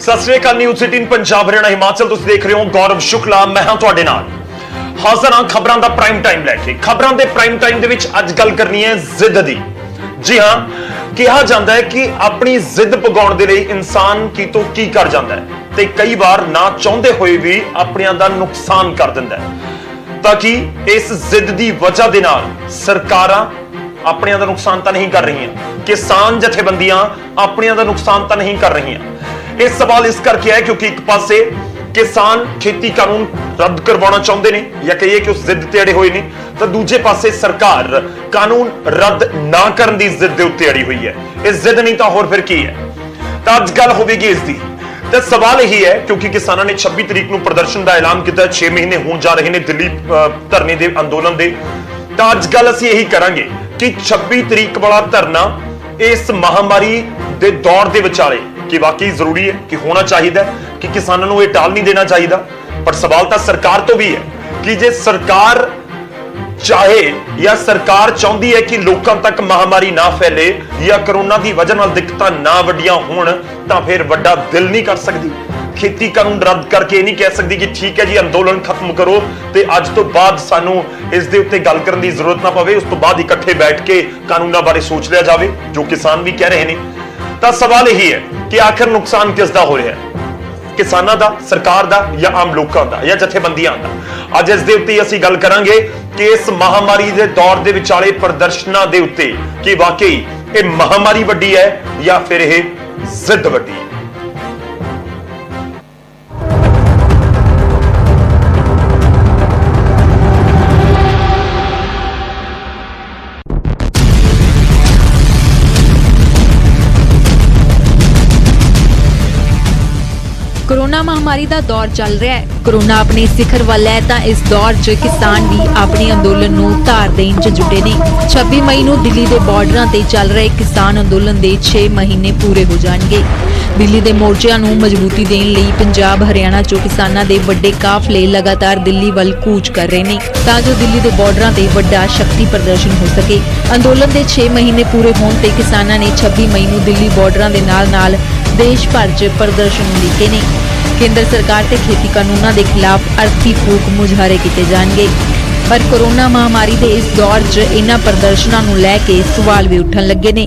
सत श्री अकाल। न्यूज़ 18 पंजाब हरियाणा हिमाचल तुसीं देख रहे हो। गौरव शुक्ला मैं हां तुहाडे नाल हाज़र हां खबरां दा प्राइम टाइम लैके। खबरां दे प्राइम टाइम दे विच अज गल करनी है जिद दी। जी हां, कहा जाता है कि अपनी जिद पगाउण दे लई इंसान की तो की कर जाता है ते कई बार ना चाहुंदे होए भी अपनियां दा नुकसान कर दिंदा है। ताकि इस जिद दी वजह दे नाल सरकारां अपनियां दा नुकसान तो नहीं कर रही, किसान जथेबंदियां अपनियां दा नुकसान तो नहीं कर रही। यह सवाल इस करके है क्योंकि एक पासे किसान खेती कानून रद्द करवाना चाहते हैं या कहिए कि उस जिद ते अड़े हुए ने, तो दूजे पासे सरकार कानून रद्द ना करने की जिद के उत्ते अड़ी हुई है। इस जिद नहीं तो होर फिर की है। तो अज गल होगी इसकी। तो सवाल यही है क्योंकि किसानों ने 26 तरीक को प्रदर्शन का ऐलान किया, 6 महीने होने जा रहे हैं दिल्ली धरने के अंदोलन के। तो अज गल असीं यही करांगे कि 26 तरीक वाला धरना इस महामारी के दौर के विचाले कि वाकई जरूरी है कि होना चाहिए कि किसानों को यह टाल नहीं देना चाहिए। पर सवाल तो सरकार तो भी है कि जे सरकार चाहे या सरकार चाहती है कि लोगों तक महामारी ना फैले या कोरोना की वजह नाल दिक्कतां ना वड्डियां होण, तां फिर वड्डा दिल नहीं कर सकती। खेती कानून रद्द करके नहीं कह सकती कि ठीक है जी अंदोलन खत्म करो ते अज तो बाद सानू इस दे उत्ते गल करने की जरूरत ना पवे, उस तो बाद इकट्ठे बैठ के कानूनों बारे सोच लिया जाए, जो किसान भी कह रहे हैं। तो सवाल यही है कि आखिर नुकसान किसका हो रहा है, किसानों का, सरकार का या आम लोगों का या जथेबंदियां का। अज इस दे उत्ते असीं गल करांगे कि इस महामारी के दौर के विचाले प्रदर्शनां दे उत्ते कि वाकई ये महामारी वड्डी है या फिर यह जिद वड्डी है। कोरोना महामारी का दौर चल रहा है। कोरोना अपने सिखर वाल है तो इस दौर च किसान भी अपने अंदोलन नूं धार देण च जुटे ने। 26 मई नूं दिल्ली के बॉर्डरां ते चल रहे किसान अंदोलन के 6 महीने पूरे हो जाएंगे। दिल्ली के मोर्चिਆਂ नूं मजबूती देण लई पंजाब हरियाणा चों किसानां दे वड्डे काफले लगातार दिल्ली वल कूच कर रहे हैं तां जो दिल्ली के बॉर्डरां ते वड्डा शक्ति प्रदर्शन हो सके। अंदोलन के 6 महीने पूरे होण ते किसानां ने 26 मई नूं दिल्ली बॉर्डरां दे नाल-नाल देश भर च प्रदर्शन लिखे ने। केंद्र सरकार ते खेती कानूनों के खिलाफ अर्थी फूक मुजाहरे किए जाएंगे। पर कोरोना महामारी के इस दौर च इन्हां प्रदर्शनों नूं लैके सवाल भी उठन लगे ने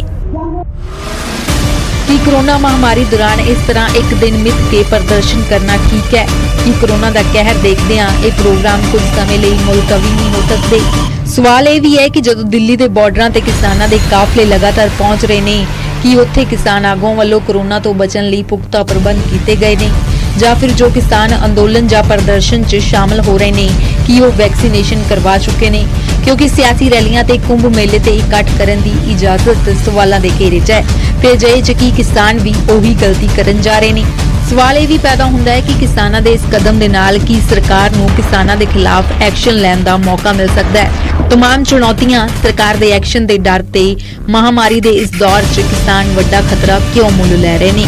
कि कोरोना महामारी दौरान इस तरह एक दिन मिथ के प्रदर्शन करना ठीक है कि कोरोना का कहर देखदिआं यह प्रोग्राम कुछ समय लिए मुलतवी नहीं हो सकते। सवाल यह भी है कि जदों दिल्ली के बॉर्डरां ते किसानां दे काफले लगातार पहुंच रहे ने कि उत्थे किसान आगुआं वल्लों कोरोना तो बचन लई पुख्ता प्रबंध किए गए ने ਜਾਂ फिर जो किसान अंदोलन ਜਾਂ प्रदर्शन च शामिल हो रहे हैं कि वो वैक्सीनेशन करवा चुके ने, क्योंकि सियासी रैलियां ते कुंभ मेले ते इकट्ठ करन दी इजाजत सवालों के घेरे च है। फिर अजिहे च कि किसान भी ओही गलती करन जा रहे ने। सवाल ये भी पैदा होंदा है कि किसानां दे इस कदम दे नाल की सरकार नूं किसानां दे खिलाफ एक्शन लैण दा मौका मिल सकदा है। तमाम चुनौतियां सरकार दे एक्शन दे डर ते महामारी दे इस दौर च किसान वड्डा खतरा क्यों मुल लै रहे ने।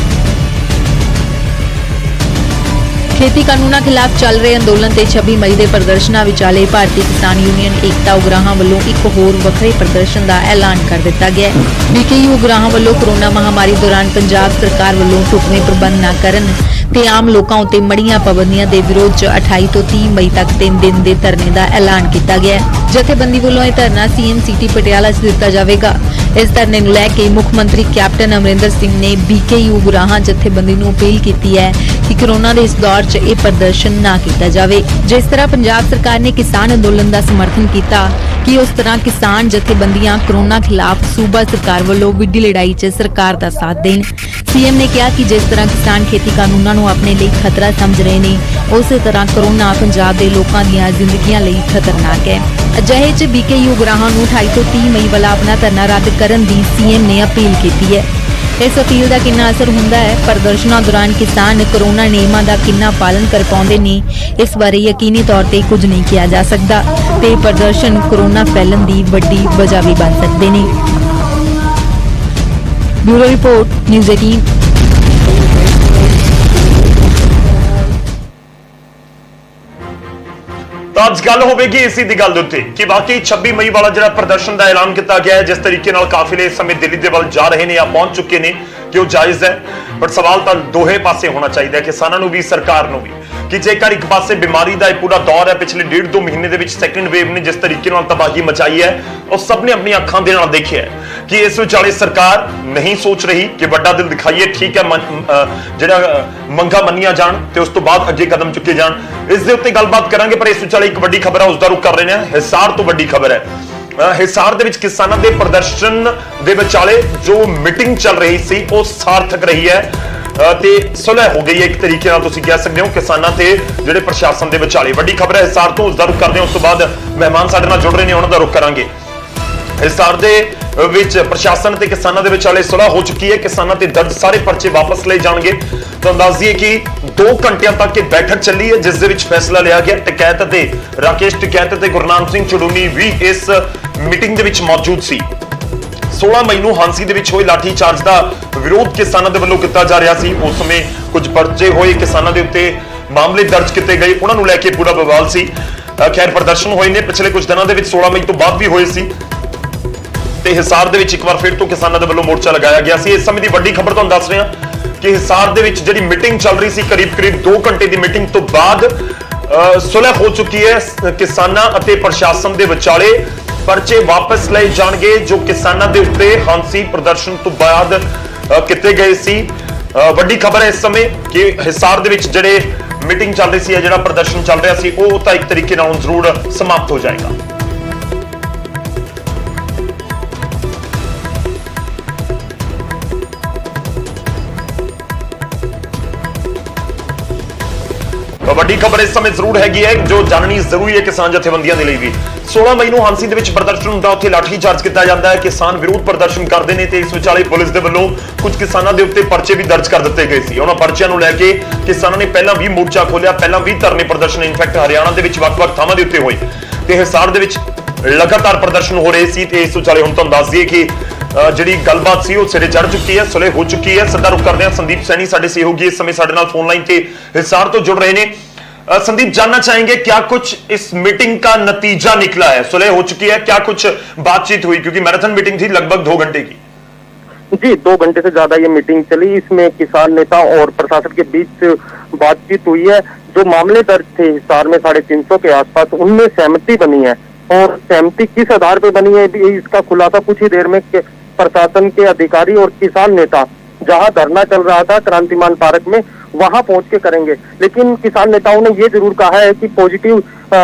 खेती कानूनों खिलाफ चल रहे अंदोलन ते 26 मई के प्रदर्शनों विचाले भारतीय किसान यूनियन एकता उगराहां वालों एक होर वखरे प्रदर्शन का ऐलान कर दिता गया है। बीकेयू उगराहां वालों कोरोना महामारी दौरान पंजाब सरकार वालों ढुकवें प्रबंध न करन ते आम लोकां उत्ते मड़ियां पाबंदियां दे विरोध च 28 तो 30 मई तक 3 दिन के धरने का ऐलान किया गया है। जथेबंदी वालों यह धरना सीएम सिटी पटियाला च दिता जाएगा। इस धरने नूं लैके मुख मंत्री कैप्टन अमरिंदर सिंह ने बीकेयू उगराहां जथेबंदी नूं अपील की है कि कोरोना के इस दौर च यह प्रदर्शन ना किया जाए। जिस तरह पंजाब सरकार ने किसान अंदोलन का समर्थन किया कि उस तरह किसान जथेबंदियां कोरोना खिलाफ सूबा सरकार वालों विड्डी लड़ाई च सरकार का साथ देन। सीएम ने कहा कि जिस तरह किसान खेती कानूनों नूं अपने लिए खतरा समझ रहे हैं, उस तरह कोरोना पंजाब के लोगों दी जिंदगियां लिए खतरनाक है। अजिहे च बीकेयू उगराहां नूं 28 तो 30 मई वाला अपना धरना रद्द करन दी सीएम ने अपील की है। इस अपील का कितना असर होंदा है, प्रदर्शनों दौरान किसान कोरोना नियमों का कितना पालन कर पाउंदे ने, इस बारे यकीनी तौर पर कुछ नहीं किया जा सकता ते प्रदर्शन कोरोना फैलन की वड्डी वजह भी बन सकते हैं। Bureau report news 18। तो अज गल होगी इसी की गल उत्ते कि बाकी 26 मई वाला जो प्रदर्शन का ऐलान किया गया है, जिस तरीके काफिले इस समय दिल्ली के वाल जा रहे हैं या पहुंच चुके हैं कि वह जायज़ है। ਪਰ ਸਵਾਲ ਤਾਂ ਦੋਹੇ ਪਾਸੇ ਹੋਣਾ ਚਾਹੀਦਾ, ਕਿਸਾਨਾਂ ਨੂੰ ਵੀ ਸਰਕਾਰ ਨੂੰ ਵੀ, ਕਿ ਜੇਕਰ ਇੱਕ ਪਾਸੇ ਬਿਮਾਰੀ ਦਾ ਇਹ ਪੂਰਾ ਦੌਰ ਹੈ, ਪਿਛਲੇ 1.5-2 ਮਹੀਨੇ ਦੇ ਵਿੱਚ ਸੈਕੰਡ ਵੇਵ ਨੇ ਜਿਸ ਤਰੀਕੇ ਨਾਲ ਤਬਾਹੀ ਮਚਾਈ ਹੈ, ਉਹ ਸਭ ਨੇ ਆਪਣੀਆਂ ਅੱਖਾਂ ਦੇ ਨਾਲ ਦੇਖਿਆ ਹੈ ਕਿ ਇਸ ਵਿਚਾਲੇ ਸਰਕਾਰ ਨਹੀਂ ਸੋਚ ਰਹੀ ਕਿ ਵੱਡਾ ਦਿਲ ਦਿਖਾਈਏ, ਠੀਕ ਹੈ, ਜਿਹੜਾ ਮੰਗਾਂ ਮੰਨੀਆਂ ਜਾਣ ਤੇ ਉਸ ਤੋਂ ਬਾਅਦ ਅੱਗੇ ਕਦਮ ਚੁੱਕੇ ਜਾਣ। ਇਸ ਦੇ ਉੱਤੇ ਗੱਲਬਾਤ ਕਰਾਂਗੇ, ਪਰ ਇਸ ਵਿਚਾਲੇ ਇੱਕ ਵੱਡੀ ਖਬਰ ਹੈ, ਉਸ ਦਾ ਰੁਖ ਕਰ ਰਹੇ ਨੇ। ਹਿਸਾਰ ਤੋਂ ਵੱਡੀ ਖਬਰ ਹੈ। ਹਿਸਾਰ ਦੇ ਵਿੱਚ ਕਿਸਾਨਾਂ ਦੇ ਪ੍ਰਦਰਸ਼ਨ ਦੇ ਵਿਚਾਲੇ ਜੋ ਮੀਟਿੰਗ ਚੱਲ ਰਹੀ ਸੀ ਉਹ ਸਾਰਥਕ ਰਹੀ ਹੈ ਤੇ ਸੁਲਹ ਹੋ ਗਈ ਹੈ, ਇੱਕ ਤਰੀਕੇ ਨਾਲ ਤੁਸੀਂ ਕਹਿ ਸਕਦੇ ਹੋ, ਕਿਸਾਨਾਂ ਤੇ ਜਿਹੜੇ ਪ੍ਰਸ਼ਾਸਨ ਦੇ ਵਿਚਾਲੇ। ਵੱਡੀ ਖਬਰ ਹੈ ਹਿਸਾਰ ਤੋਂ, ਉਸ ਦਾ ਰੁਖ ਕਰਦੇ ਹਾਂ। ਉਸ ਤੋਂ ਬਾਅਦ ਮਹਿਮਾਨ ਸਾਡੇ ਨਾਲ ਜੁੜ ਰਹੇ ਨੇ, ਉਹਨਾਂ ਦਾ ਰੁਖ ਕਰਾਂਗੇ। ਹਿਸਾਰ ਦੇ ਵਿੱਚ ਪ੍ਰਸ਼ਾਸਨ ਤੇ ਕਿਸਾਨਾਂ ਦੇ ਵਿਚਾਲੇ ਸੁਲਹ ਹੋ ਚੁੱਕੀ ਹੈ। ਕਿਸਾਨਾਂ ਤੇ ਦਰਜ ਸਾਰੇ ਪਰਚੇ ਵਾਪਸ ਲਏ ਜਾਣਗੇ। ਤੁਹਾਨੂੰ ਦੱਸ ਦਈਏ ਕਿ 2 ਘੰਟਿਆਂ ਤੱਕ ਇਹ ਬੈਠਕ ਚੱਲੀ ਹੈ, ਜਿਸ ਦੇ ਵਿੱਚ ਫੈਸਲਾ ਲਿਆ ਗਿਆ। ਟਕੈਤ ਅਤੇ ਰਾਕੇਸ਼ ਟਕੈਤ ਅਤੇ ਗੁਰਨਾਮ ਸਿੰਘ ਚੜੂਨੀ ਵੀ ਇਸ ਮੀਟਿੰਗ ਦੇ ਵਿੱਚ ਮੌਜੂਦ ਸੀ। 16 ਮਈ ਨੂੰ ਹਾਂਸੀ ਦੇ ਵਿੱਚ ਹੋਏ ਲਾਠੀ ਚਾਰਜ ਦਾ ਵਿਰੋਧ ਕਿਸਾਨਾਂ ਦੇ ਵੱਲੋਂ ਕੀਤਾ ਜਾ ਰਿਹਾ ਸੀ। ਉਸ ਸਮੇਂ ਕੁਝ ਪਰਚੇ ਹੋਏ, ਕਿਸਾਨਾਂ ਦੇ ਉੱਤੇ ਮਾਮਲੇ ਦਰਜ ਕੀਤੇ ਗਏ, ਉਹਨਾਂ ਨੂੰ ਲੈ ਕੇ ਪੂਰਾ ਬਵਾਲ ਸੀ। ਖੈਰ ਪ੍ਰਦਰਸ਼ਨ ਹੋਏ ਨੇ ਪਿਛਲੇ ਕੁਝ ਦਿਨਾਂ ਦੇ ਵਿੱਚ, 16 ਮਈ ਤੋਂ ਬਾਅਦ ਵੀ ਹੋਏ ਸੀ ਤੇ ਹਿਸਾਰ ਦੇ ਵਿੱਚ ਇੱਕ ਵਾਰ ਫਿਰ ਤੋਂ ਕਿਸਾਨਾਂ ਦੇ ਵੱਲੋਂ ਮੋਰਚਾ ਲਗਾਇਆ ਗਿਆ ਸੀ। ਇਸ ਸਮੇਂ ਦੀ ਵੱਡੀ ਖਬਰ ਤੁਹਾਨੂੰ ਦੱਸ ਰਹੇ ਹਾਂ ਕਿ ਹਿਸਾਰ ਦੇ ਵਿੱਚ ਜਿਹੜੀ ਮੀਟਿੰਗ ਚੱਲ ਰਹੀ ਸੀ, ਕਰੀਬ 2 ਘੰਟੇ ਦੀ ਮੀਟਿੰਗ ਤੋਂ ਬਾਅਦ ਸੁਲਹ ਹੋ ਚੁੱਕੀ ਹੈ। ਕਿਸਾਨਾਂ ਅਤੇ ਪ੍ਰਸ਼ਾਸਨ ਦੇ ਵਿਚਾਲੇ ਪਰਚੇ ਵਾਪਸ ਲਏ ਜਾਣਗੇ ਜੋ ਕਿਸਾਨਾਂ ਦੇ ਉੱਤੇ ਹਾਂਸੀ ਪ੍ਰਦਰਸ਼ਨ ਤੋਂ ਬਾਅਦ ਕੀਤੇ ਗਏ ਸੀ। ਵੱਡੀ ਖਬਰ ਹੈ ਇਸ ਸਮੇਂ ਕਿ ਹਿਸਾਰ ਦੇ ਵਿੱਚ ਜਿਹੜੇ ਮੀਟਿੰਗ ਚੱਲ ਰਹੀ ਸੀ, ਜਿਹੜਾ ਪ੍ਰਦਰਸ਼ਨ ਚੱਲ ਰਿਹਾ ਸੀ, ਉਹ ਤਾਂ ਇੱਕ ਤਰੀਕੇ ਨਾਲ ਜ਼ਰੂਰ ਸਮਾਪਤ ਹੋ ਜਾਏਗਾ। ਵੱਡੀ ਖਬਰ ਇਸ ਸਮੇਂ ਜ਼ਰੂਰ ਹੈਗੀ ਹੈ ਜੋ ਜਾਣਨੀ ਜ਼ਰੂਰੀ ਹੈ ਕਿਸਾਨ ਜਥੇਬੰਦੀਆਂ ਦੇ ਲਈ ਵੀ। 16 ਮਈ ਨੂੰ ਹਾਂਸੀ ਦੇ ਵਿੱਚ ਪ੍ਰਦਰਸ਼ਨ ਹੁੰਦਾ, ਉੱਥੇ ਲਾਠੀ ਚਾਰਜ ਕੀਤਾ ਜਾਂਦਾ ਹੈ, ਕਿਸਾਨ ਵਿਰੋਧ ਪ੍ਰਦਰਸ਼ਨ ਕਰਦੇ ਨੇ ਤੇ ਇਸ ਵਿਚਾਲੇ ਪੁਲਿਸ ਦੇ ਵੱਲੋਂ ਕੁਝ ਕਿਸਾਨਾਂ ਦੇ ਉੱਤੇ ਪਰਚੇ ਵੀ ਦਰਜ ਕਰ ਦਿੱਤੇ ਗਏ ਸੀ। ਉਹਨਾਂ ਪਰਚਿਆਂ ਨੂੰ ਲੈ ਕੇ ਕਿਸਾਨਾਂ ਨੇ ਪਹਿਲਾਂ ਵੀ ਮੋਰਚਾ ਖੋਲਿਆ, ਪਹਿਲਾਂ ਵੀ ਧਰਨੇ ਪ੍ਰਦਰਸ਼ਨ ਇਨਫੈਕਟ ਹਰਿਆਣਾ ਦੇ ਵਿੱਚ ਵੱਖ-ਵੱਖ ਥਾਵਾਂ ਦੇ ਉੱਤੇ ਹੋਏ ਤੇ ਹਿਸਾਰ ਦੇ ਵਿੱਚ ਲਗਾਤਾਰ ਪ੍ਰਦਰਸ਼ਨ ਹੋ ਰਹੇ ਸੀ। ਤੇ ਇਸ ਵਿਚਾਲੇ ਹੁਣ ਤੁਹਾਨੂੰ ਦੱਸ ਦਈਏ ਕਿ ਜਿਹੜੀ ਗੱਲਬਾਤ ਸੀ ਉਹ ਸਿਰੇ ਚੜ ਚੁੱਕੀ ਹੈ, ਸੁਲਹ ਹੋ ਚੁੱਕੀ ਹੈ। ਸਿੱਧਾ ਰੁਖ ਕਰਦੇ ਹਾਂ, ਸੰਦੀਪ ਸੈਣੀ ਸਾਡੇ ਸਹਿਯੋਗੀ ਇਸ ਸਮੇਂ ਸਾਡੇ ਨਾਲ ਫੋਨ ਲਾइन ਤੇ ਹਿਸਾਰ ਤੋਂ जुड़ रहे हैं। संदीप, जानना चाहेंगे क्या कुछ इस मीटिंग का नतीजा निकला है? सुलह हो चुकी है, क्या कुछ बातचीत हुई? क्योंकि मैराथन मीटिंग थी लगभग 2 घंटे की। जी, 2 घंटे से ज्यादा ये मीटिंग चली। इसमें किसान नेता और प्रशासन के बीच बातचीत हुई है। जो मामले दर्ज थे हिसार में 350 के आसपास, उनमें सहमति बनी है और सहमति किस आधार पर बनी है इसका खुलासा कुछ ही देर में प्रशासन के अधिकारी और किसान नेता जहां धरना चल रहा था क्रांतिमान पार्क में, वहां पहुंच के करेंगे। लेकिन किसान नेताओं ने ये जरूर कहा है कि पॉजिटिव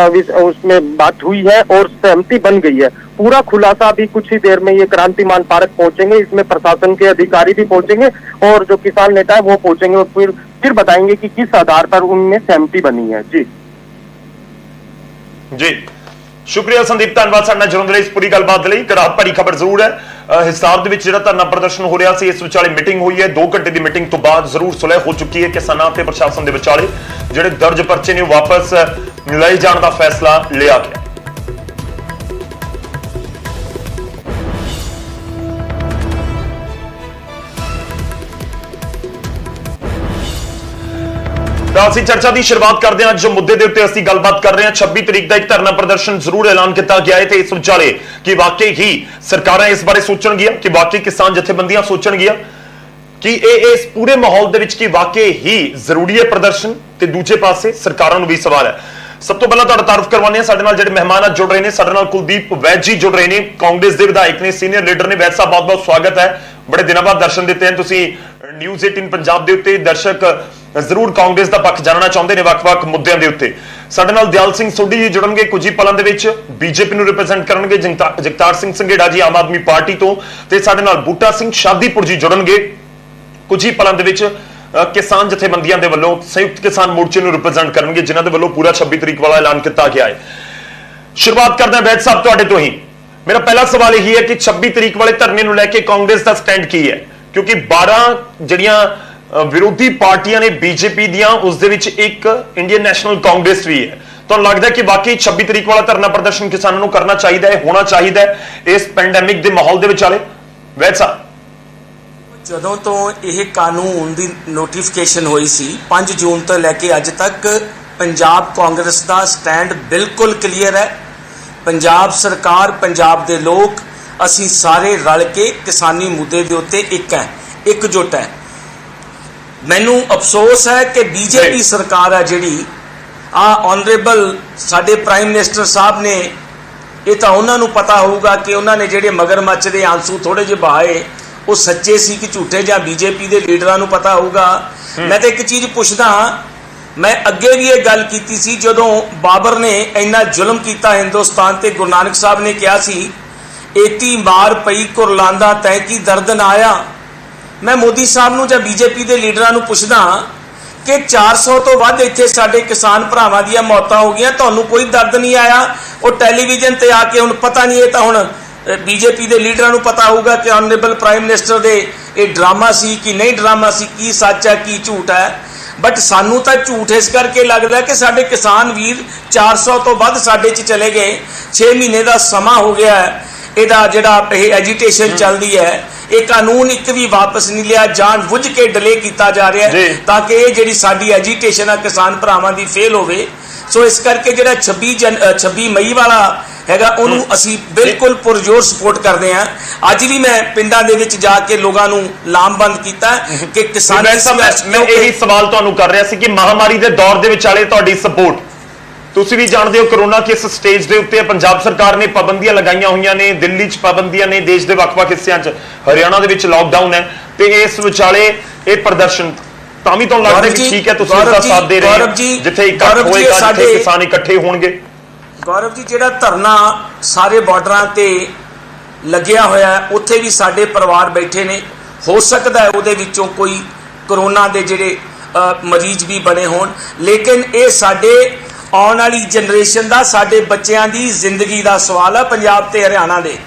उसमें बात हुई है और सहमति बन गई है। पूरा खुलासा अभी कुछ ही देर में ये क्रांतिमान पार्क पहुंचेंगे, इसमें प्रशासन के अधिकारी भी पहुंचेंगे और जो किसान नेता है वो पहुंचेंगे और फिर बताएंगे कि किस आधार पर उनमें सहमति बनी है। जी जी, शुक्रिया संदीप, धन्यवाद ਸਾਡੇ ਨਾਲ ਜੁੜਨ ਦੇ ਲਈ। ਇਸ ਪੂਰੀ ਗੱਲਬਾਤ ਲਈ ਇੱਕ ਰਾਤ ਭਰੀ ਖਬਰ ਜ਼ਰੂਰ ਹੈ। ਹਿਸਾਰ ਦੇ ਵਿੱਚ ਜਿਹੜਾ ਧਰਨਾ ਪ੍ਰਦਰਸ਼ਨ ਹੋ ਰਿਹਾ ਸੀ, ਇਸ ਵਿਚਾਲੇ ਮੀਟਿੰਗ ਹੋਈ ਹੈ। 2 ਘੰਟੇ ਦੀ ਮੀਟਿੰਗ ਤੋਂ ਬਾਅਦ ਜ਼ਰੂਰ ਸੁਲਹ ਹੋ ਚੁੱਕੀ ਹੈ। ਕਿਸਾਨਾਂ ਤੇ ਪ੍ਰਸ਼ਾਸਨ ਦੇ ਵਿਚਾਲੇ ਜਿਹੜੇ ਦਰਜ ਪਰਚੇ ਨੇ ਵਾਪਸ ਲਏ ਜਾਣ ਦਾ ਫੈਸਲਾ ਲਿਆ ਗਿਆ। ਤਾਂ ਅਸੀਂ ਚਰਚਾ ਦੀ ਸ਼ੁਰੂਆਤ ਕਰਦੇ ਹਾਂ। ਜੋ ਮੁੱਦੇ ਦੇ ਉੱਤੇ ਅਸੀਂ ਗੱਲਬਾਤ ਕਰ ਰਹੇ ਹਾਂ, 26 ਤਰੀਕ ਦਾ ਇੱਕ ਧਰਨਾ ਪ੍ਰਦਰਸ਼ਨ ਜ਼ਰੂਰ ਐਲਾਨ ਕੀਤਾ ਗਿਆ ਹੈ ਤੇ ਇਸ ਵਿਚਾਲੇ ਕਿ ਵਾਕਈ ਹੀ ਸਰਕਾਰਾਂ ਇਸ ਬਾਰੇ ਸੋਚਣਗੀਆਂ, ਕਿ ਵਾਕਈ ਕਿਸਾਨ ਜਥੇਬੰਦੀਆਂ ਸੋਚਣਗੀਆਂ ਕਿ ਇਸ ਪੂਰੇ ਮਾਹੌਲ ਦੇ ਵਿੱਚ ਕਿ ਵਾਕਈ ਹੀ ਜ਼ਰੂਰੀ ਹੈ ਪ੍ਰਦਰਸ਼ਨ, ਤੇ ਦੂਜੇ ਪਾਸੇ ਸਰਕਾਰਾਂ ਨੂੰ ਵੀ ਸਵਾਲ ਹੈ। ਸਭ ਤੋਂ ਪਹਿਲਾਂ ਤੁਹਾਡਾ ਤਾਰਫ ਕਰਵਾਉਂਦੇ ਹਾਂ, ਸਾਡੇ ਨਾਲ ਜਿਹੜੇ ਮਹਿਮਾਨ ਅੱਜ ਜੁੜ ਰਹੇ ਨੇ, ਸਾਡੇ ਨਾਲ ਕੁਲਦੀਪ ਵੈਦ ਜੀ ਜੁੜ ਰਹੇ ਨੇ, ਕਾਂਗਰਸ ਦੇ ਵਿਧਾਇਕ ਨੇ, ਸੀਨੀਅਰ ਲੀਡਰ ਨੇ। ਵੈਦ ਸਾਹਿਬ, ਬਹੁਤ-ਬਹੁਤ ਸਵਾਗਤ ਹੈ। ਬੜੇ ਦਿਨਾਂ ਬਾਅਦ ਦਰਸ਼ਨ ਦਿੱਤੇ ਹਨ ਤੁਸੀਂ ਨਿਊਜ਼ 18 ਪੰਜਾਬ ਦੇ ਉੱਤੇ। ਦਰਸ਼ਕ ਜ਼ਰੂਰ ਕਾਂਗਰਸ ਦਾ ਪੱਖ ਜਾਣਨਾ ਚਾਹੁੰਦੇ ਨੇ ਵੱਖ-ਵੱਖ ਮੁੱਦਿਆਂ ਦੇ ਉੱਤੇ। ਸਾਡੇ ਨਾਲ ਦਿਆਲ ਸਿੰਘ ਸੋਢੀ ਜੀ ਜੁੜਨਗੇ ਕੁਝ ਹੀ ਪਲਾਂ ਦੇ ਵਿੱਚ, ਬੀਜੇਪੀ ਨੂੰ ਰਿਪਰੈਜ਼ੈਂਟ ਕਰਨਗੇ। ਜਗਤਾਰ ਸਿੰਘ ਸੰਘੇੜਾ ਜੀ ਆਮ ਆਦਮੀ ਪਾਰਟੀ ਤੋਂ, ਤੇ ਸਾਡੇ ਨਾਲ ਬੂਟਾ ਸਿੰਘ ਸ਼ਾਦੀਪੁਰ ਜੀ ਜੁੜਨਗੇ ਕੁਝ ਹੀ ਪਲਾਂ ਦੇ ਵਿੱਚ ਕਿਸਾਨ ਜਥੇਬੰਦੀਆਂ ਦੇ ਵੱਲੋਂ ਸੰਯੁਕਤ ਕਿਸਾਨ ਮੋਰਚੇ ਨੂੰ ਰਿਪਰੈਜ਼ੈਂਟ ਕਰਨਗੇ, ਜਿਨ੍ਹਾਂ ਦੇ ਵੱਲੋਂ ਪੂਰਾ 26 ਤਰੀਕ ਵਾਲਾ ਐਲਾਨ ਕੀਤਾ ਗਿਆ ਹੈ। ਸ਼ੁਰੂਆਤ ਕਰਦੇ ਹਾਂ ਵੈਦ ਸਾਹਿਬ ਤੁਹਾਡੇ ਤੋਂ ਹੀ। ਮੇਰਾ ਪਹਿਲਾ ਸਵਾਲ ਇਹ ਹੈ ਕਿ 26 ਤਰੀਕ ਵਾਲੇ ਧਰਨੇ ਨੂੰ ਲੈ ਕੇ ਕਾਂਗਰਸ ਦਾ ਸਟੈਂਡ ਕੀ ਹੈ? ਕਿਉਂਕਿ 12 ਜਿਹੜੀਆਂ ਵਿਰੋਧੀ ਪਾਰਟੀਆਂ ਨੇ ਬੀਜੇਪੀ ਦੀਆਂ, ਉਸ ਦੇ ਵਿੱਚ ਇੱਕ ਇੰਡੀਅਨ ਨੈਸ਼ਨਲ ਕਾਂਗਰਸ ਵੀ ਹੈ। ਤੁਹਾਨੂੰ ਲੱਗਦਾ ਹੈ ਕਿ ਵਾਕਈ 26 ਤਰੀਕ ਵਾਲਾ ਧਰਨਾ ਪ੍ਰਦਰਸ਼ਨ ਕਿਸਾਨਾਂ ਨੂੰ ਕਰਨਾ ਚਾਹੀਦਾ ਹੈ, ਹੋਣਾ ਚਾਹੀਦਾ ਹੈ ਇਸ ਪੈਂਡੈਮਿਕ ਦੇ ਮਾਹੌਲ ਦੇ ਵਿਚਾਲੇ? ਵੈਦ ਸਾਹਿਬ, ਜਦੋਂ ਤੋਂ ਇਹ ਕਾਨੂੰਨ ਦੀ ਨੋਟੀਫਿਕੇਸ਼ਨ ਹੋਈ ਸੀ 5 ਜੂਨ ਤੋਂ ਲੈ ਕੇ ਅੱਜ ਤੱਕ, ਪੰਜਾਬ ਕਾਂਗਰਸ ਦਾ ਸਟੈਂਡ ਬਿਲਕੁਲ ਕਲੀਅਰ ਹੈ। ਪੰਜਾਬ ਸਰਕਾਰ, ਪੰਜਾਬ ਦੇ ਲੋਕ, ਅਸੀਂ ਸਾਰੇ ਰਲ ਕੇ ਕਿਸਾਨੀ ਮੁੱਦੇ ਦੇ ਉੱਤੇ ਇੱਕ ਹੈ, ਇਕਜੁੱਟ ਹੈ। ਮੈਨੂੰ ਅਫਸੋਸ ਹੈ ਕਿ ਬੀਜੇਪੀ ਸਰਕਾਰ ਹੈ ਜਿਹੜੀ ਆਨਰੇਬਲ ਸਾਡੇ ਪ੍ਰਾਈਮ ਮਿਨਿਸਟਰ ਸਾਹਿਬ ਨੇ, ਇਹ ਤਾਂ ਉਹਨਾਂ ਨੂੰ ਪਤਾ ਹੋਊਗਾ ਕਿ ਉਹਨਾਂ ਨੇ ਜਿਹੜੇ ਮਗਰਮੱਛ ਦੇ ਆਂਸੂ ਥੋੜੇ ਜਿਹੇ ਬਹਾਏ ਉਹ ਸੱਚੇ ਸੀ ਕਿ ਝੂਠੇ, ਜਾਂ ਬੀਜੇਪੀ ਦੇ ਲੀਡਰਾਂ ਨੂੰ ਪਤਾ ਹੋਊਗਾ। ਮੈਂ ਤਾਂ ਇੱਕ ਚੀਜ਼ ਪੁੱਛਦਾ ਹਾਂ, ਮੈਂ ਅੱਗੇ ਵੀ ਇਹ ਗੱਲ ਕੀਤੀ ਸੀ ਜਦੋਂ ਬਾਬਰ ਨੇ ਇੰਨਾ ਜ਼ੁਲਮ ਕੀਤਾ ਹਿੰਦੁਸਤਾਨ ਤੇ, ਗੁਰੂ ਨਾਨਕ ਸਾਹਿਬ ਨੇ ਕਿਹਾ ਸੀ ਏਤੀ ਮਾਰ ਪਈ ਕੁਰਲਾਂਦਾ ਤੈ ਕੀ ਦਰਦ ਨਾ ਆਇਆ। ਮੈਂ ਮੋਦੀ ਸਾਹਿਬ ਨੂੰ ਜਾਂ ਬੀਜੇਪੀ ਦੇ ਲੀਡਰਾਂ ਨੂੰ ਪੁੱਛਦਾ ਕਿ 400 ਤੋਂ ਵੱਧ ਇੱਥੇ ਸਾਡੇ ਕਿਸਾਨ ਭਰਾਵਾਂ ਦੀਆਂ ਮੌਤਾਂ ਹੋ ਗਈਆਂ, ਤੁਹਾਨੂੰ ਕੋਈ ਦਰਦ ਨਹੀਂ ਆਇਆ? ਉਹ ਟੈਲੀਵਿਜ਼ਨ ਤੇ ਆ ਕੇ, ਹੁਣ ਪਤਾ ਨਹੀਂ, ਇਹ ਤਾਂ ਹੁਣ ਬੀਜੇਪੀ ਦੇ ਲੀਡਰਾਂ ਨੂੰ ਪਤਾ ਹੋਊਗਾ ਕਿ ਆਨਰੇਬਲ ਪ੍ਰਾਈਮ ਮਿਨਿਸਟਰ ਦੇ ਇਹ ਡਰਾਮਾ ਸੀ ਕਿ ਨਹੀਂ ਡਰਾਮਾ ਸੀ, ਕੀ ਸੱਚ ਹੈ ਕੀ ਝੂਠ ਹੈ। ਬਟ ਸਾਨੂੰ ਤਾਂ ਝੂਠ ਇਸ ਕਰਕੇ ਲੱਗਦਾ ਕਿ ਸਾਡੇ ਕਿਸਾਨ ਵੀਰ 400 ਤੋਂ ਵੱਧ ਸਾਡੇ 'ਚ ਚਲੇ ਗਏ। 6 ਮਹੀਨੇ ਦਾ ਸਮਾਂ ਹੋ ਗਿਆ ਹੈ, ਇਹਦਾ ਜਿਹੜਾ ਇਹ ਐਜੀਟੇਸ਼ਨ ਚੱਲਦੀ ਹੈ, ਇਹ ਕਾਨੂੰਨ ਇੱਕ ਵੀ ਵਾਪਸ ਨਹੀਂ ਲਿਆ, ਜਾਣ ਬੁੱਝ ਕੇ ਡਿਲੇ ਕੀਤਾ ਜਾ ਰਿਹਾ ਹੈ ਤਾਂ ਕਿ ਇਹ ਜਿਹੜੀ ਸਾਡੀ ਐਜੀਟੇਸ਼ਨ ਆ ਕਿਸਾਨ ਭਰਾਵਾਂ ਦੀ ਫੇਲ ਹੋਵੇ। ਸੋ ਇਸ ਕਰਕੇ ਜਿਹੜਾ 26 ਮਈ ਵਾਲਾ ਹੈਗਾ ਉਹਨੂੰ ਅਸੀਂ ਬਿਲਕੁਲ ਪੁਰਜੋਰ ਸਪੋਰਟ ਕਰਦੇ ਹਾਂ। ਅੱਜ ਵੀ ਮੈਂ ਪਿੰਡਾਂ ਦੇ ਵਿੱਚ ਜਾ ਕੇ ਲੋਕਾਂ ਨੂੰ ਲਾਮਬੰਦ ਕੀਤਾ ਕਿ ਕਿਸਾਨ ਮੈਂ ਇਹੀ ਸਵਾਲ ਤੁਹਾਨੂੰ ਕਰ ਰਿਹਾ ਸੀ ਕਿ ਮਹਾਮਾਰੀ ਦੇ ਦੌਰ ਦੇ ਵਿਚਾਲੇ ਤੁਹਾਡੀ ਸਪੋਰਟ, ਤੁਸੀਂ ਵੀ ਜਾਣਦੇ ਹੋ ਕਰੋਨਾ ਕਿਸ ਸਟੇਜ ਦੇ ਉੱਤੇ, ਪੰਜਾਬ ਸਰਕਾਰ ਨੇ ਪਾਬੰਦੀਆਂ ਲਗਾਈਆਂ ਹੋਈਆਂ ਨੇ, ਦਿੱਲੀ 'ਚ ਪਾਬੰਦੀਆਂ ਨੇ, ਦੇਸ਼ ਦੇ ਵੱਖ-ਵੱਖ ਹਿੱਸਿਆਂ 'ਚ, ਹਰਿਆਣਾ ਦੇ ਵਿੱਚ ਲਾਕਡਾਊਨ ਹੈ, ਤੇ ਇਸ ਵਿਚਾਲੇ ਇਹ ਪ੍ਰਦਰਸ਼ਨ ਤਾਂ ਵੀ ਤੁਹਾਨੂੰ ਲੱਗਦਾ ਕਿ ਠੀਕ ਹੈ ਤੁਸੀਂ ਇਸ ਦਾ ਸਾਥ ਦੇ ਰਹੇ ਹੋ, ਜਿੱਥੇ ਇਕੱਠ ਹੋਏਗਾ, ਜਿੱਥੇ ਕਿਸਾਨ ਇਕੱਠੇ ਹੋਣਗੇ? ਗੌਰਵ ਜੀ, ਜਿਹੜਾ ਧਰਨਾ ਸਾਰੇ ਬਾਰਡਰਾਂ ਤੇ ਲੱਗਿਆ ਹੋਇਆ ਉੱਥੇ ਵੀ ਸਾਡੇ ਪਰਿਵਾਰ ਬੈਠੇ ਨੇ, ਹੋ ਸਕਦਾ ਹੈ ਉਹਦੇ ਵਿੱਚੋਂ ਕੋਈ ਕਰੋਨਾ ਦੇ ਜਿਹੜੇ ਮਰੀਜ਼ ਵੀ ਬਣੇ ਹੋਣ, ਲੇਕਿਨ ਇਹ ਸਾਡੇ ਆਉਣ ਵਾਲੀ ਜਨਰੇਸ਼ਨ ਦਾ, ਸਾਡੇ ਬੱਚਿਆਂ ਦੀ ਜ਼ਿੰਦਗੀ ਦਾ ਸਵਾਲ ਹੈ। ਪੰਜਾਬ ਤੇ ਹਰਿਆਣਾ ਦੇ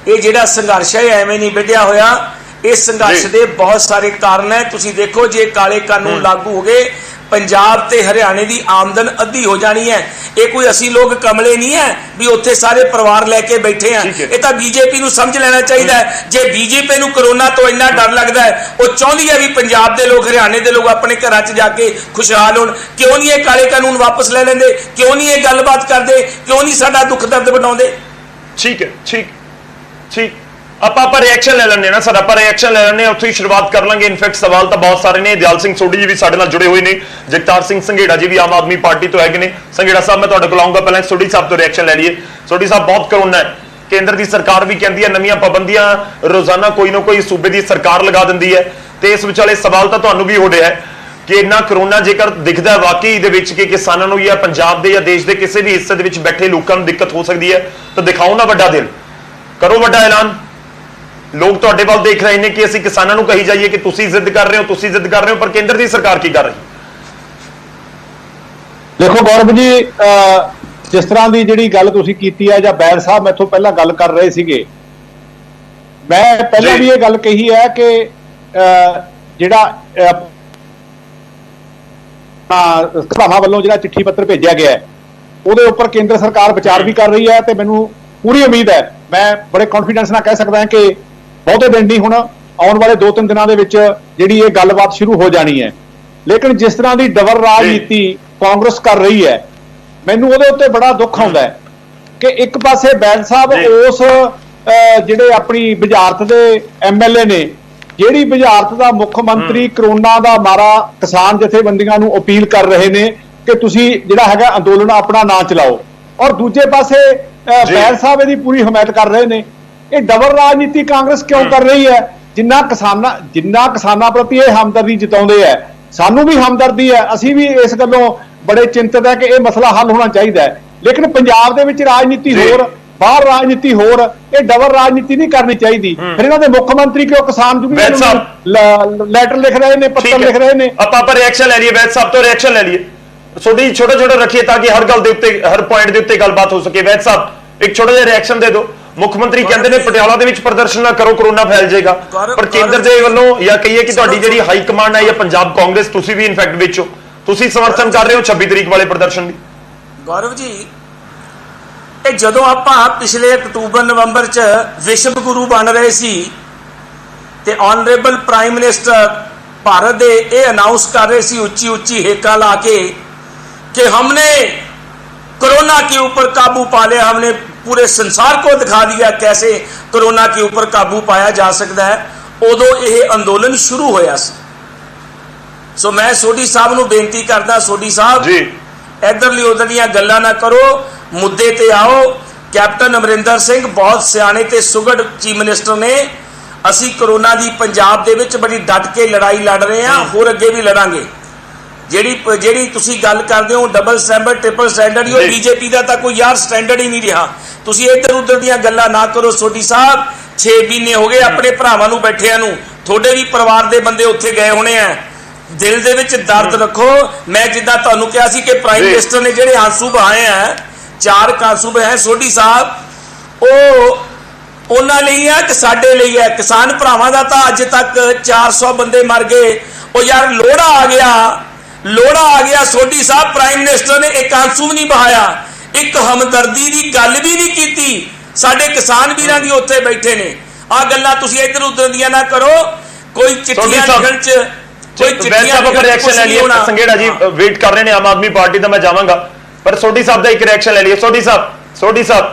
ਇਹ ਜਿਹੜਾ ਸੰਘਰਸ਼ ਹੈ ਐਵੇਂ ਨਹੀਂ ਵਿੱਢਿਆ ਹੋਇਆ, ਇਸ ਸੰਘਰਸ਼ ਦੇ ਬਹੁਤ ਸਾਰੇ ਕਾਰਨ ਹੈ। ਤੁਸੀਂ ਦੇਖੋ, ਜੇ ਕਾਲੇ ਕਾਨੂੰਨ ਲਾਗੂ ਹੋ ਗਏ, ਪੰਜਾਬ ਤੇ ਹਰਿਆਣੇ ਦੀ ਆਮਦਨ ਅੱਧੀ ਹੋ ਜਾਣੀ ਹੈ। ਇਹ ਕੋਈ ਅਸੀਂ ਲੋਕ ਕਮਲੇ ਨਹੀਂ ਹੈ ਵੀ ਉੱਥੇ ਸਾਰੇ ਪਰਿਵਾਰ ਲੈ ਕੇ ਬੈਠੇ ਆ, ਇਹ ਤਾਂ ਬੀਜੇਪੀ ਨੂੰ ਸਮਝ ਲੈਣਾ ਚਾਹੀਦਾ ਹੈ। ਜੇ ਬੀਜੇਪੀ ਨੂੰ ਕਰੋਨਾ ਤੋਂ ਇੰਨਾ ਡਰ ਲੱਗਦਾ ਹੈ, ਉਹ ਚਾਹੁੰਦੀ ਹੈ ਵੀ ਪੰਜਾਬ ਦੇ ਲੋਕ, ਹਰਿਆਣੇ ਦੇ ਲੋਕ ਆਪਣੇ ਘਰਾਂ 'ਚ ਜਾ ਕੇ ਖੁਸ਼ਹਾਲ ਹੋਣ, ਕਿਉਂ ਨਹੀਂ ਇਹ ਕਾਲੇ ਕਾਨੂੰਨ ਵਾਪਸ ਲੈ ਲੈਂਦੇ? ਕਿਉਂ ਨਹੀਂ ਇਹ ਗੱਲਬਾਤ ਕਰਦੇ? ਕਿਉਂ ਨਹੀਂ ਸਾਡਾ ਦੁੱਖ ਦਰਦ ਵੰਡਾਉਂਦੇ? ਠੀਕ ਹੈ, ਠੀਕ ਆਪਾਂ ਰਿਐਕਸ਼ਨ ਲੈ ਲੈਣੇ ਨਾ, ਸਾਡਾ ਆਪਾਂ ਰਿਐਕਸ਼ਨ ਲੈ ਲੈਣੇ, ਉੱਥੇ ਹੀ ਸ਼ੁਰੂਆਤ ਕਰ ਲਾਂਗੇ। ਇਨਫੈਕਟ ਸਵਾਲ ਤਾਂ ਬਹੁਤ ਸਾਰੇ ਨੇ। ਦਿਆਲ ਸਿੰਘ ਸੋਢੀ ਜੀ ਵੀ ਸਾਡੇ ਨਾਲ ਜੁੜੇ ਹੋਏ ਨੇ, ਜਗਤਾਰ ਸਿੰਘ ਸੰਘੇੜਾ ਜੀ ਵੀ ਆਮ ਆਦਮੀ ਪਾਰਟੀ ਤੋਂ ਹੈਗੇ ਨੇ। ਸੰਘੇੜਾ ਸਾਹਿਬ, ਮੈਂ ਤੁਹਾਡੇ ਕੋਲ ਆਉਂਗਾ, ਪਹਿਲਾਂ ਸੋਢੀ ਸਾਹਿਬ ਤੋਂ ਰਿਐਕਸ਼ਨ ਲੈ ਲਈਏ। ਸੋਢੀ ਸਾਹਿਬ, ਬਹੁਤ ਕਰੋਨਾ ਹੈ, ਕੇਂਦਰ ਦੀ ਸਰਕਾਰ ਵੀ ਕਹਿੰਦੀ ਹੈ ਨਵੀਆਂ ਪਾਬੰਦੀਆਂ ਰੋਜ਼ਾਨਾ ਕੋਈ ਨਾ ਕੋਈ ਸੂਬੇ ਦੀ ਸਰਕਾਰ ਲਗਾ ਦਿੰਦੀ ਹੈ, ਤੇ ਇਸ ਵਿਚਾਲੇ ਸਵਾਲ ਤਾਂ ਤੁਹਾਨੂੰ ਵੀ ਹੋ ਰਿਹਾ ਹੈ ਕਿ ਇੰਨਾ ਕਰੋਨਾ ਜੇਕਰ ਦਿਖਦਾ ਵਾਕਈ ਦੇ ਵਿੱਚ ਕਿ ਕਿਸਾਨਾਂ ਨੂੰ ਜਾਂ ਪੰਜਾਬ ਦੇ ਜਾਂ ਦੇਸ਼ ਦੇ ਕਿਸੇ ਵੀ ਹਿੱਸੇ ਦੇ ਵਿੱਚ ਬੈਠੇ ਲੋਕਾਂ ਨੂੰ ਦਿੱਕਤ ਹੋ ਸਕਦੀ ਹੈ, ਤਾਂ ਦਿਖਾਓ ਨਾ ਵੱਡਾ ਦਿਲ, ਕਰੋ ਵੱਡਾ ਐਲਾਨ। ਲੋਕ ਤੁਹਾਡੇ ਵੱਲ ਦੇਖ ਰਹੇ ਨੇ ਕਿ ਅਸੀਂ ਕਿਸਾਨਾਂ ਨੂੰ ਕਹੀ ਜਾਈਏ ਕਿ ਤੁਸੀਂ ਜ਼ਿੱਦ ਕਰ ਰਹੇ ਹੋ, ਪਰ ਕੇਂਦਰ ਦੀ ਸਰਕਾਰ ਕੀ ਕਰ ਰਹੀ? ਦੇਖੋ ਗੌਰਵ ਜੀ, ਜਿਸ ਤਰ੍ਹਾਂ ਦੀ ਜਿਹੜੀ ਗੱਲ ਤੁਸੀਂ ਕੀਤੀ ਹੈ, ਜਾਂ ਬੈਰ ਸਾਹਿਬ ਮੈਥੋਂ ਪਹਿਲਾਂ ਗੱਲ ਕਰ ਰਹੇ ਸੀਗੇ, ਮੈਂ ਪਹਿਲਾਂ ਵੀ ਇਹ ਗੱਲ ਕਹੀ ਹੈ ਕਿ ਜਿਹੜਾ ਸਭਾਵਾਂ ਵੱਲੋਂ ਜਿਹੜਾ ਚਿੱਠੀ ਪੱਤਰ ਭੇਜਿਆ ਗਿਆ ਹੈ, ਉਹਦੇ ਉੱਪਰ ਕੇਂਦਰ ਸਰਕਾਰ ਵਿਚਾਰ ਵੀ ਕਰ ਰਹੀ ਹੈ, ਤੇ ਮੈਨੂੰ ਪੂਰੀ ਉਮੀਦ ਹੈ, ਮੈਂ ਬੜੇ ਕੌਨਫੀਡੈਂਸ ਨਾਲ ਕਹਿ ਸਕਦਾ ਹਾਂ ਕਿ ਬਹੁਤੇ ਦਿਨ ਨਹੀਂ, ਹੁਣ ਆਉਣ ਵਾਲੇ 2-3 ਦਿਨਾਂ ਦੇ ਵਿੱਚ ਜਿਹੜੀ ਇਹ ਗੱਲਬਾਤ ਸ਼ੁਰੂ ਹੋ ਜਾਣੀ ਹੈ। ਲੇਕਿਨ ਜਿਸ ਤਰ੍ਹਾਂ ਦੀ ਡਬਲ ਰਾਜਨੀਤੀ ਕਾਂਗਰਸ ਕਰ ਰਹੀ ਹੈ, ਮੈਨੂੰ ਉਹਦੇ ਉੱਤੇ ਬੜਾ ਦੁੱਖ ਆਉਂਦਾ ਹੈ ਕਿ ਇੱਕ ਪਾਸੇ ਬੈਂਸ ਸਾਹਿਬ ਉਸ ਜਿਹੜੇ ਆਪਣੀ ਵਜ਼ਾਰਤ ਦੇ MLA ਨੇ, ਜਿਹੜੀ ਵਜ਼ਾਰਤ ਦਾ ਮੁੱਖ ਮੰਤਰੀ ਕਰੋਨਾ ਦਾ ਮਾਰਾ ਕਿਸਾਨ ਜਥੇਬੰਦੀਆਂ ਨੂੰ ਅਪੀਲ ਕਰ ਰਹੇ ਨੇ ਕਿ ਤੁਸੀਂ ਜਿਹੜਾ ਹੈਗਾ ਅੰਦੋਲਨ ਆਪਣਾ ਨਾ ਚਲਾਓ, ਔਰ ਦੂਜੇ ਪਾਸੇ ਬੈਂਸ ਸਾਹਿਬ ਇਹਦੀ ਪੂਰੀ ਹਮਾਇਤ ਕਰ ਰਹੇ ਨੇ। ਇਹ ਡਬਲ ਰਾਜਨੀਤੀ ਕਾਂਗਰਸ ਕਿਉਂ ਕਰ ਰਹੀ ਹੈ? ਜਿੰਨਾ ਕਿਸਾਨਾਂ ਪ੍ਰਤੀ ਇਹ ਹਮਦਰਦੀ ਜਤਾਉਂਦੇ ਹੈ, ਸਾਨੂੰ ਵੀ ਹਮਦਰਦੀ ਹੈ, ਅਸੀਂ ਵੀ ਇਸ ਗੱਲੋਂ ਬੜੇ ਚਿੰਤਤ ਹੈ ਕਿ ਇਹ ਮਸਲਾ ਹੱਲ ਹੋਣਾ ਚਾਹੀਦਾ ਹੈ। ਲੇਕਿਨ ਪੰਜਾਬ ਦੇ ਵਿੱਚ ਰਾਜਨੀਤੀ ਹੋਰ, ਬਾਹਰ ਰਾਜਨੀਤੀ ਹੋਰ, ਇਹ ਡਬਲ ਰਾਜਨੀਤੀ ਨਹੀਂ ਕਰਨੀ ਚਾਹੀਦੀ। ਫਿਰ ਇਹਨਾਂ ਦੇ ਮੁੱਖ ਮੰਤਰੀ ਕਿਉਂ ਕਿਸਾਨ ਯੂਨੀਅਨ ਲੈਟਰ ਲਿਖ ਰਹੇ ਨੇ, ਪੱਤਰ ਲਿਖ ਰਹੇ ਨੇ? ਆਪਾਂ ਰਿਐਕਸ਼ਨ ਲੈ ਲਈਏ, ਵੈਦ ਸਾਹਿਬ ਤੋਂ ਰਿਐਕਸ਼ਨ ਲੈ ਲਈਏ, ਥੋੜੀ ਛੋਟਾ ਰੱਖੀਏ ਤਾਂ ਕਿ ਹਰ ਗੱਲ ਦੇ ਉੱਤੇ, ਹਰ ਪੁਆਇੰਟ ਦੇ ਉੱਤੇ ਗੱਲਬਾਤ ਹੋ ਸਕੇ। ਵੈਦ ਸਾਹਿਬ, ਇੱਕ ਛੋਟਾ ਜਿਹਾ ਰਿਐਕਸ਼ਨ ਦੇ ਦਿਓ। ਮੁੱਖ ਮੰਤਰੀ ਕਹਿੰਦੇ ਨੇ ਪਟਿਆਲਾ ਦੇ ਵਿੱਚ ਪ੍ਰਦਰਸ਼ਨ ਨਾ ਕਰੋ, ਕਰੋਨਾ ਫੈਲ ਜਾਏਗਾ, ਪਰ ਕੇਂਦਰ ਦੇ ਵੱਲੋਂ ਜਾਂ ਕਹੀਏ ਕਿ ਤੁਹਾਡੀ ਜਿਹੜੀ ਹਾਈ ਕਮਾਂਡ ਹੈ ਜਾਂ ਪੰਜਾਬ ਕਾਂਗਰਸ, ਤੁਸੀਂ ਵੀ ਇਨਫੈਕਟ ਵਿੱਚ ਹੋ, ਤੁਸੀਂ ਸਮਰਥਨ ਕਰ ਰਹੇ ਹੋ 26 ਤਰੀਕ ਵਾਲੇ ਪ੍ਰਦਰਸ਼ਨ ਦੀ। ਗੌਰਵ ਜੀ, ਇਹ ਜਦੋਂ ਆਪਾਂ ਪਿਛਲੇ ਅਕਤੂਬਰ ਨਵੰਬਰ 'ਚ ਵਿਸ਼ਵ ਗੁਰੂ ਬਣ ਰਹੇ ਸੀ ਤੇ ਆਨਰੇਬਲ ਪ੍ਰਾਈਮ ਮਿਨਿਸਟਰ ਭਾਰਤ ਦੇ ਇਹ ਅਨਾਉਂਸ ਕਰ ਰਹੇ ਸੀ ਉੱਚੀ ਹੇਕਾਂ ਲਾ ਕੇ कि हमने कोरोना के ऊपर काबू पा लिया, हमने पूरे संसार को दिखा दिया कैसे कोरोना के ऊपर काबू पाया जा सकता है। उदों यह अंदोलन शुरू होया सी ਸੋ ਮੈਂ ਸੋਢੀ ਸਾਹਿਬ ਨੂੰ ਬੇਨਤੀ ਕਰਦਾ, ਸੋਢੀ ਸਾਹਿਬ ਜੀ ਇਧਰਲੀ ਉਧਰਲੀਆਂ ਗੱਲਾਂ ਨਾ ਕਰੋ, ਮੁੱਦੇ ਤੇ ਆਓ। ਕੈਪਟਨ ਅਮਰਿੰਦਰ ਸਿੰਘ ਬਹੁਤ ਸਿਆਣੇ ਤੇ ਸੁਘੜ ਚੀਫ ਮਿਨਿਸਟਰ ਨੇ। ਅਸੀਂ ਕਰੋਨਾ ਦੀ ਪੰਜਾਬ ਦੇ ਵਿੱਚ ਬੜੀ ਡਟ ਕੇ ਲੜਾਈ ਲੜ ਰਹੇ ਹਾਂ, ਹੋਰ ਅੱਗੇ ਵੀ ਲੜਾਂਗੇ। ਜਿਹੜੀ ਤੁਸੀਂ ਗੱਲ ਕਰਦੇ ਹੋ ਡਬਲ ਸਟੈਂਡਰਡ ਟ੍ਰਿਪਲ ਸਟੈਂਡਰਡ, ਉਹ ਬੀਜੇਪੀ ਦਾ ਤਾਂ ਕੋਈ ਯਾਰ ਸਟੈਂਡਰਡ ਹੀ ਨਹੀਂ ਰਿਹਾ। ਤੁਸੀਂ ਇੱਧਰ ਉੱਧਰ ਦੀਆਂ ਗੱਲਾਂ ਨਾ ਕਰੋ ਸੋਢੀ ਸਾਹਿਬ। 6 ਮਹੀਨੇ ਹੋ ਗਏ ਆਪਣੇ ਭਰਾਵਾਂ ਨੂੰ ਬੈਠਿਆਂ ਨੂੰ, ਤੁਹਾਡੇ ਵੀ ਪਰਿਵਾਰ ਦੇ ਬੰਦੇ ਉੱਥੇ ਗਏ ਹੋਣੇ ਆ। ਦਿਲ ਦੇ ਵਿੱਚ ਦਰਦ ਰੱਖੋ। ਮੈਂ ਜਿੱਦਾਂ ਤੁਹਾਨੂੰ ਕਿਹਾ ਸੀ ਕਿ ਪ੍ਰਾਈਮ ਮਿਨਿਸਟਰ ਨੇ ਜਿਹੜੇ ਆਂਸੂ ਬਹਾਏ ਆ, 4 ਆਂਸੂ ਬਹਾਏ ਸੋਢੀ ਸਾਹਿਬ, ਉਹ ਉਹਨਾਂ ਲਈ ਆ ਕਿ ਸਾਡੇ ਲਈ ਹੈ? ਕਿਸਾਨ ਭਰਾਵਾਂ ਦਾ ਤਾਂ ਅੱਜ ਤੱਕ 400 ਬੰਦੇ ਮਰ ਗਏ। ਉਹ ਯਾਰ ਲੋੜਾ ਆ ਗਿਆ ਸੋਢੀ ਸਾਹਿਬ। ਪ੍ਰਾਈਮ ਮਿਨਿਸਟਰ ਨੇ ਇੱਕ ਆਂਸੂ ਵੀ ਨਹੀਂ ਬਹਾਇਆ, ਇੱਕ ਹਮਦਰਦੀ ਦੀ ਗੱਲ ਵੀ ਨਹੀਂ ਕੀਤੀ। ਸਾਡੇ ਕਿਸਾਨ ਵੀਰਾਂ ਦੀ ਉੱਥੇ ਬੈਠੇ ਨੇ। ਆ ਗੱਲਾਂ ਤੁਸੀਂ ਇੱਧਰ ਉੱਧਰ ਦੀਆਂ ਨਾ ਕਰੋ। ਕੋਈ ਚਿੱਠੀਆਂ ਲਿਖਣ ਚ ਰਿਐਕਸ਼ਨ ਲੈ ਲਈਏ। ਸੰਘੇੜਾ ਜੀ ਵੇਟ ਕਰ ਰਹੇ ਨੇ ਆਮ ਆਦਮੀ ਪਾਰਟੀ ਦਾ, ਮੈਂ ਜਾਵਾਂਗਾ, ਪਰ ਸੋਢੀ ਸਾਹਿਬ ਦਾ ਇੱਕ ਰਿਐਕਸ਼ਨ ਲੈ ਲਈਏ। ਸੋਢੀ ਸਾਹਿਬ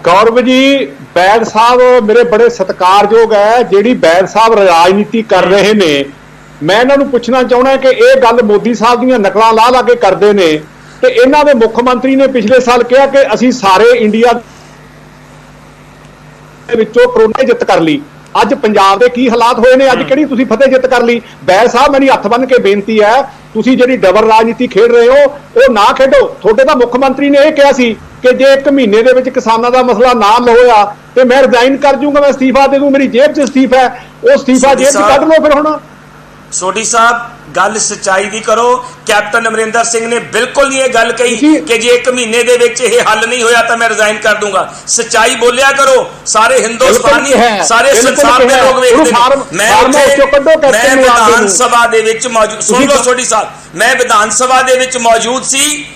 ਗੌਰਵ ਜੀ, ਬੈਦ ਸਾਹਿਬ ਮੇਰੇ ਬੜੇ ਸਤਿਕਾਰਯੋਗ ਹੈ। ਜਿਹੜੀ ਬੈਦ ਸਾਹਿਬ ਰਾਜਨੀਤੀ ਕਰ ਰਹੇ ਨੇ, ਮੈਂ ਇਹਨਾਂ ਨੂੰ ਪੁੱਛਣਾ ਚਾਹੁੰਦਾ ਕਿ ਇਹ ਗੱਲ ਮੋਦੀ ਸਾਹਿਬ ਦੀਆਂ ਨਕਲਾਂ ਲਾ ਕੇ ਕਰਦੇ ਨੇ, ਤੇ ਇਹਨਾਂ ਦੇ ਮੁੱਖ ਮੰਤਰੀ ਨੇ ਪਿਛਲੇ ਸਾਲ ਕਿਹਾ ਕਿ ਅਸੀਂ ਸਾਰੇ ਇੰਡੀਆ ਦੇ ਵਿੱਚੋਂ ਕਰੋਨਾ ਜਿੱਤ ਕਰ ਲਈ। ਅੱਜ ਪੰਜਾਬ ਦੇ ਕੀ ਹਾਲਾਤ ਹੋਏ ਨੇ, ਅੱਜ ਕਿਹੜੀ ਤੁਸੀਂ ਫਤਿਹ ਜਿੱਤ ਕਰ ਲਈ? ਬੈਦ ਸਾਹਿਬ, ਮੇਰੀ ਹੱਥ ਬੰਨ੍ਹ ਕੇ ਬੇਨਤੀ ਹੈ, ਤੁਸੀਂ ਜਿਹੜੀ ਡਬਲ ਰਾਜਨੀਤੀ ਖੇਡ ਰਹੇ ਹੋ ਉਹ ਨਾ ਖੇਡੋ। ਤੁਹਾਡੇ ਤਾਂ ਮੁੱਖ ਮੰਤਰੀ ਨੇ ਇਹ ਕਿਹਾ ਸੀ ਕਿ ਜੇ 1 ਮਹੀਨੇ ਦੇ ਵਿੱਚ ਕਿਸਾਨਾਂ ਦਾ ਮਸਲਾ ਨਾ ਹੱਲ ਹੋਇਆ ਤੇ ਮੈਂ ਰਿਜ਼ਾਈਨ ਕਰ ਜੂੰਗਾ, ਮੈਂ ਅਸਤੀਫਾ ਦੇ ਦੂੰ, ਮੇਰੀ ਜੇਬ 'ਚ ਅਸਤੀਫਾ ਹੈ, ਉਹ ਅਸਤੀਫਾ ਜੇਬ 'ਚ ਕੱਢ ਲਓ ਫਿਰ। ਹੁਣ ਸੋਢੀ ਸਾਹਿਬ ਗੱਲ ਸੱਚਾਈ ਦੀ ਕਰੋ। ਕੈਪਟਨ ਅਮਰਿੰਦਰ ਸਿੰਘ ਨੇ ਬਿਲਕੁਲ ਨਹੀਂ ਇਹ ਗੱਲ ਕਹੀ ਕਿ ਜੇ 1 ਮਹੀਨੇ ਦੇ ਵਿੱਚ ਇਹ ਹੱਲ ਨਹੀਂ ਹੋਇਆ ਤਾਂ ਮੈਂ ਰਿਜ਼ਾਈਨ ਕਰ ਦੂੰਗਾ। ਸੱਚਾਈ ਬੋਲਿਆ ਕਰੋ। ਸਾਰੇ ਹਿੰਦੁਸਤਾਨੀ, ਸਾਰੇ ਸੰਸਾਰ ਦੇ ਲੋਕ ਵੇਖਦੇ ਨੇ। ਮੈਂ ਵਿਧਾਨ ਸਭਾ ਦੇ ਵਿੱਚ ਮੌਜੂਦ, ਸੁਣ ਲਓ ਸੋਢੀ ਸਾਹਿਬ, ਮੈਂ ਵਿਧਾਨ ਸਭਾ ਦੇ ਵਿੱਚ ਮੌਜੂਦ ਸੀ।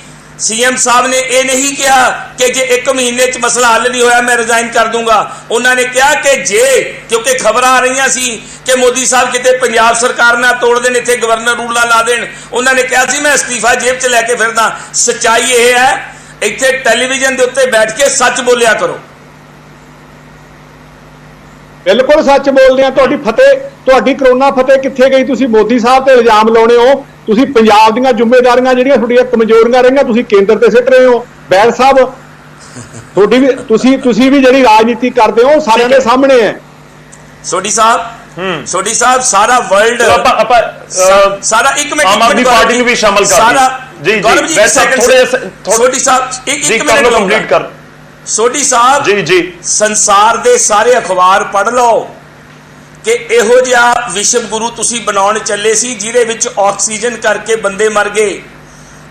ਸੀਐਮ ਸਾਹਿਬ ਨੇ ਇਹ ਨਹੀਂ ਕਿਹਾ ਕਿ ਜੇ 1 ਮਹੀਨੇ 'ਚ ਮਸਲਾ ਹੱਲ ਨਹੀਂ ਹੋਇਆ ਮੈਂ ਰਿਜ਼ਾਈਨ ਕਰ ਦੂੰਗਾ। ਉਹਨਾਂ ਨੇ ਕਿਹਾ ਕਿ ਕਿਉਂਕਿ ਖਬਰਾਂ ਆ ਰਹੀਆਂ ਸੀ ਕਿ ਮੋਦੀ ਸਾਹਿਬ ਕਿਤੇ ਪੰਜਾਬ ਸਰਕਾਰ ਨਾਲ ਤੋੜ ਦੇਣ, ਇੱਥੇ ਗਵਰਨਰ ਰੂਲਾਂ ਲਾ ਦੇਣ, ਉਹਨਾਂ ਨੇ ਕਿਹਾ ਸੀ ਮੈਂ ਅਸਤੀਫਾ ਜੇਬ 'ਚ ਲੈ ਕੇ ਫਿਰਦਾ। ਸੱਚਾਈ ਇਹ ਹੈ, ਇੱਥੇ ਟੈਲੀਵਿਜ਼ਨ ਦੇ ਉੱਤੇ ਬੈਠ ਕੇ ਸੱਚ ਬੋਲਿਆ ਕਰੋ। ਬਿਲਕੁਲ ਸੱਚ ਬੋਲਦੇ ਆ। ਤੁਹਾਡੀ ਕਰੋਨਾ ਫਤਿਹ ਕਿੱਥੇ ਗਈ? ਤੁਸੀਂ ਮੋਦੀ ਸਾਹਿਬ ਤੇ ਇਲਜ਼ਾਮ ਲਾਉਣੇ ਹੋ। ਤੁਸੀਂ ਪੰਜਾਬ ਦੀਆਂ ਜ਼ਿੰਮੇਵਾਰੀਆਂ ਜਿਹੜੀਆਂ ਤੁਹਾਡੀਆਂ ਕਮਜ਼ੋਰੀਆਂ ਰਹੀਆਂ, ਤੁਸੀਂ ਕੇਂਦਰ ਤੇ ਸਿੱਟ ਰਹੇ ਹੋ। ਬੈਦ ਸਾਹਿਬ, ਤੁਹਾਡੀ ਵੀ ਤੁਸੀਂ ਵੀ ਜਿਹੜੀ ਰਾਜਨੀਤੀ ਕਰਦੇ ਹੋ ਸਾਰਿਆਂ ਦੇ ਸਾਹਮਣੇ ਹੈ। ਸੋਢੀ ਸਾਹਿਬ ਸਾਰਾ ਵਰਲਡ ਸਾਰਾ ਇੱਕ ਮਿੰਟ ਆਮ ਆਦਮੀ ਪਾਰਟੀ ਨੂੰ ਵੀ ਸ਼ਾਮਲ ਕਰ ਸਾਰਾ ਜੀ ਸੋਢੀ ਸਾਹਿਬ ਇੱਕ ਮਿੰਟ ਕੰਪਲੀਟ ਕਰ। ਸੋਢੀ ਸਾਹਿਬ ਜੀ ਸੰਸਾਰ ਦੇ ਸਾਰੇ ਅਖਬਾਰ ਪੜ੍ਹ ਲਓ ਕਿ ਇਹੋ ਜਿਹਾ ਵਿਸ਼ਵ ਗੁਰੂ ਤੁਸੀਂ ਬਣਾਉਣ ਚੱਲੇ ਸੀ ਜਿਹਦੇ ਵਿੱਚ ਆਕਸੀਜਨ ਕਰਕੇ ਬੰਦੇ ਮਰ ਗਏ।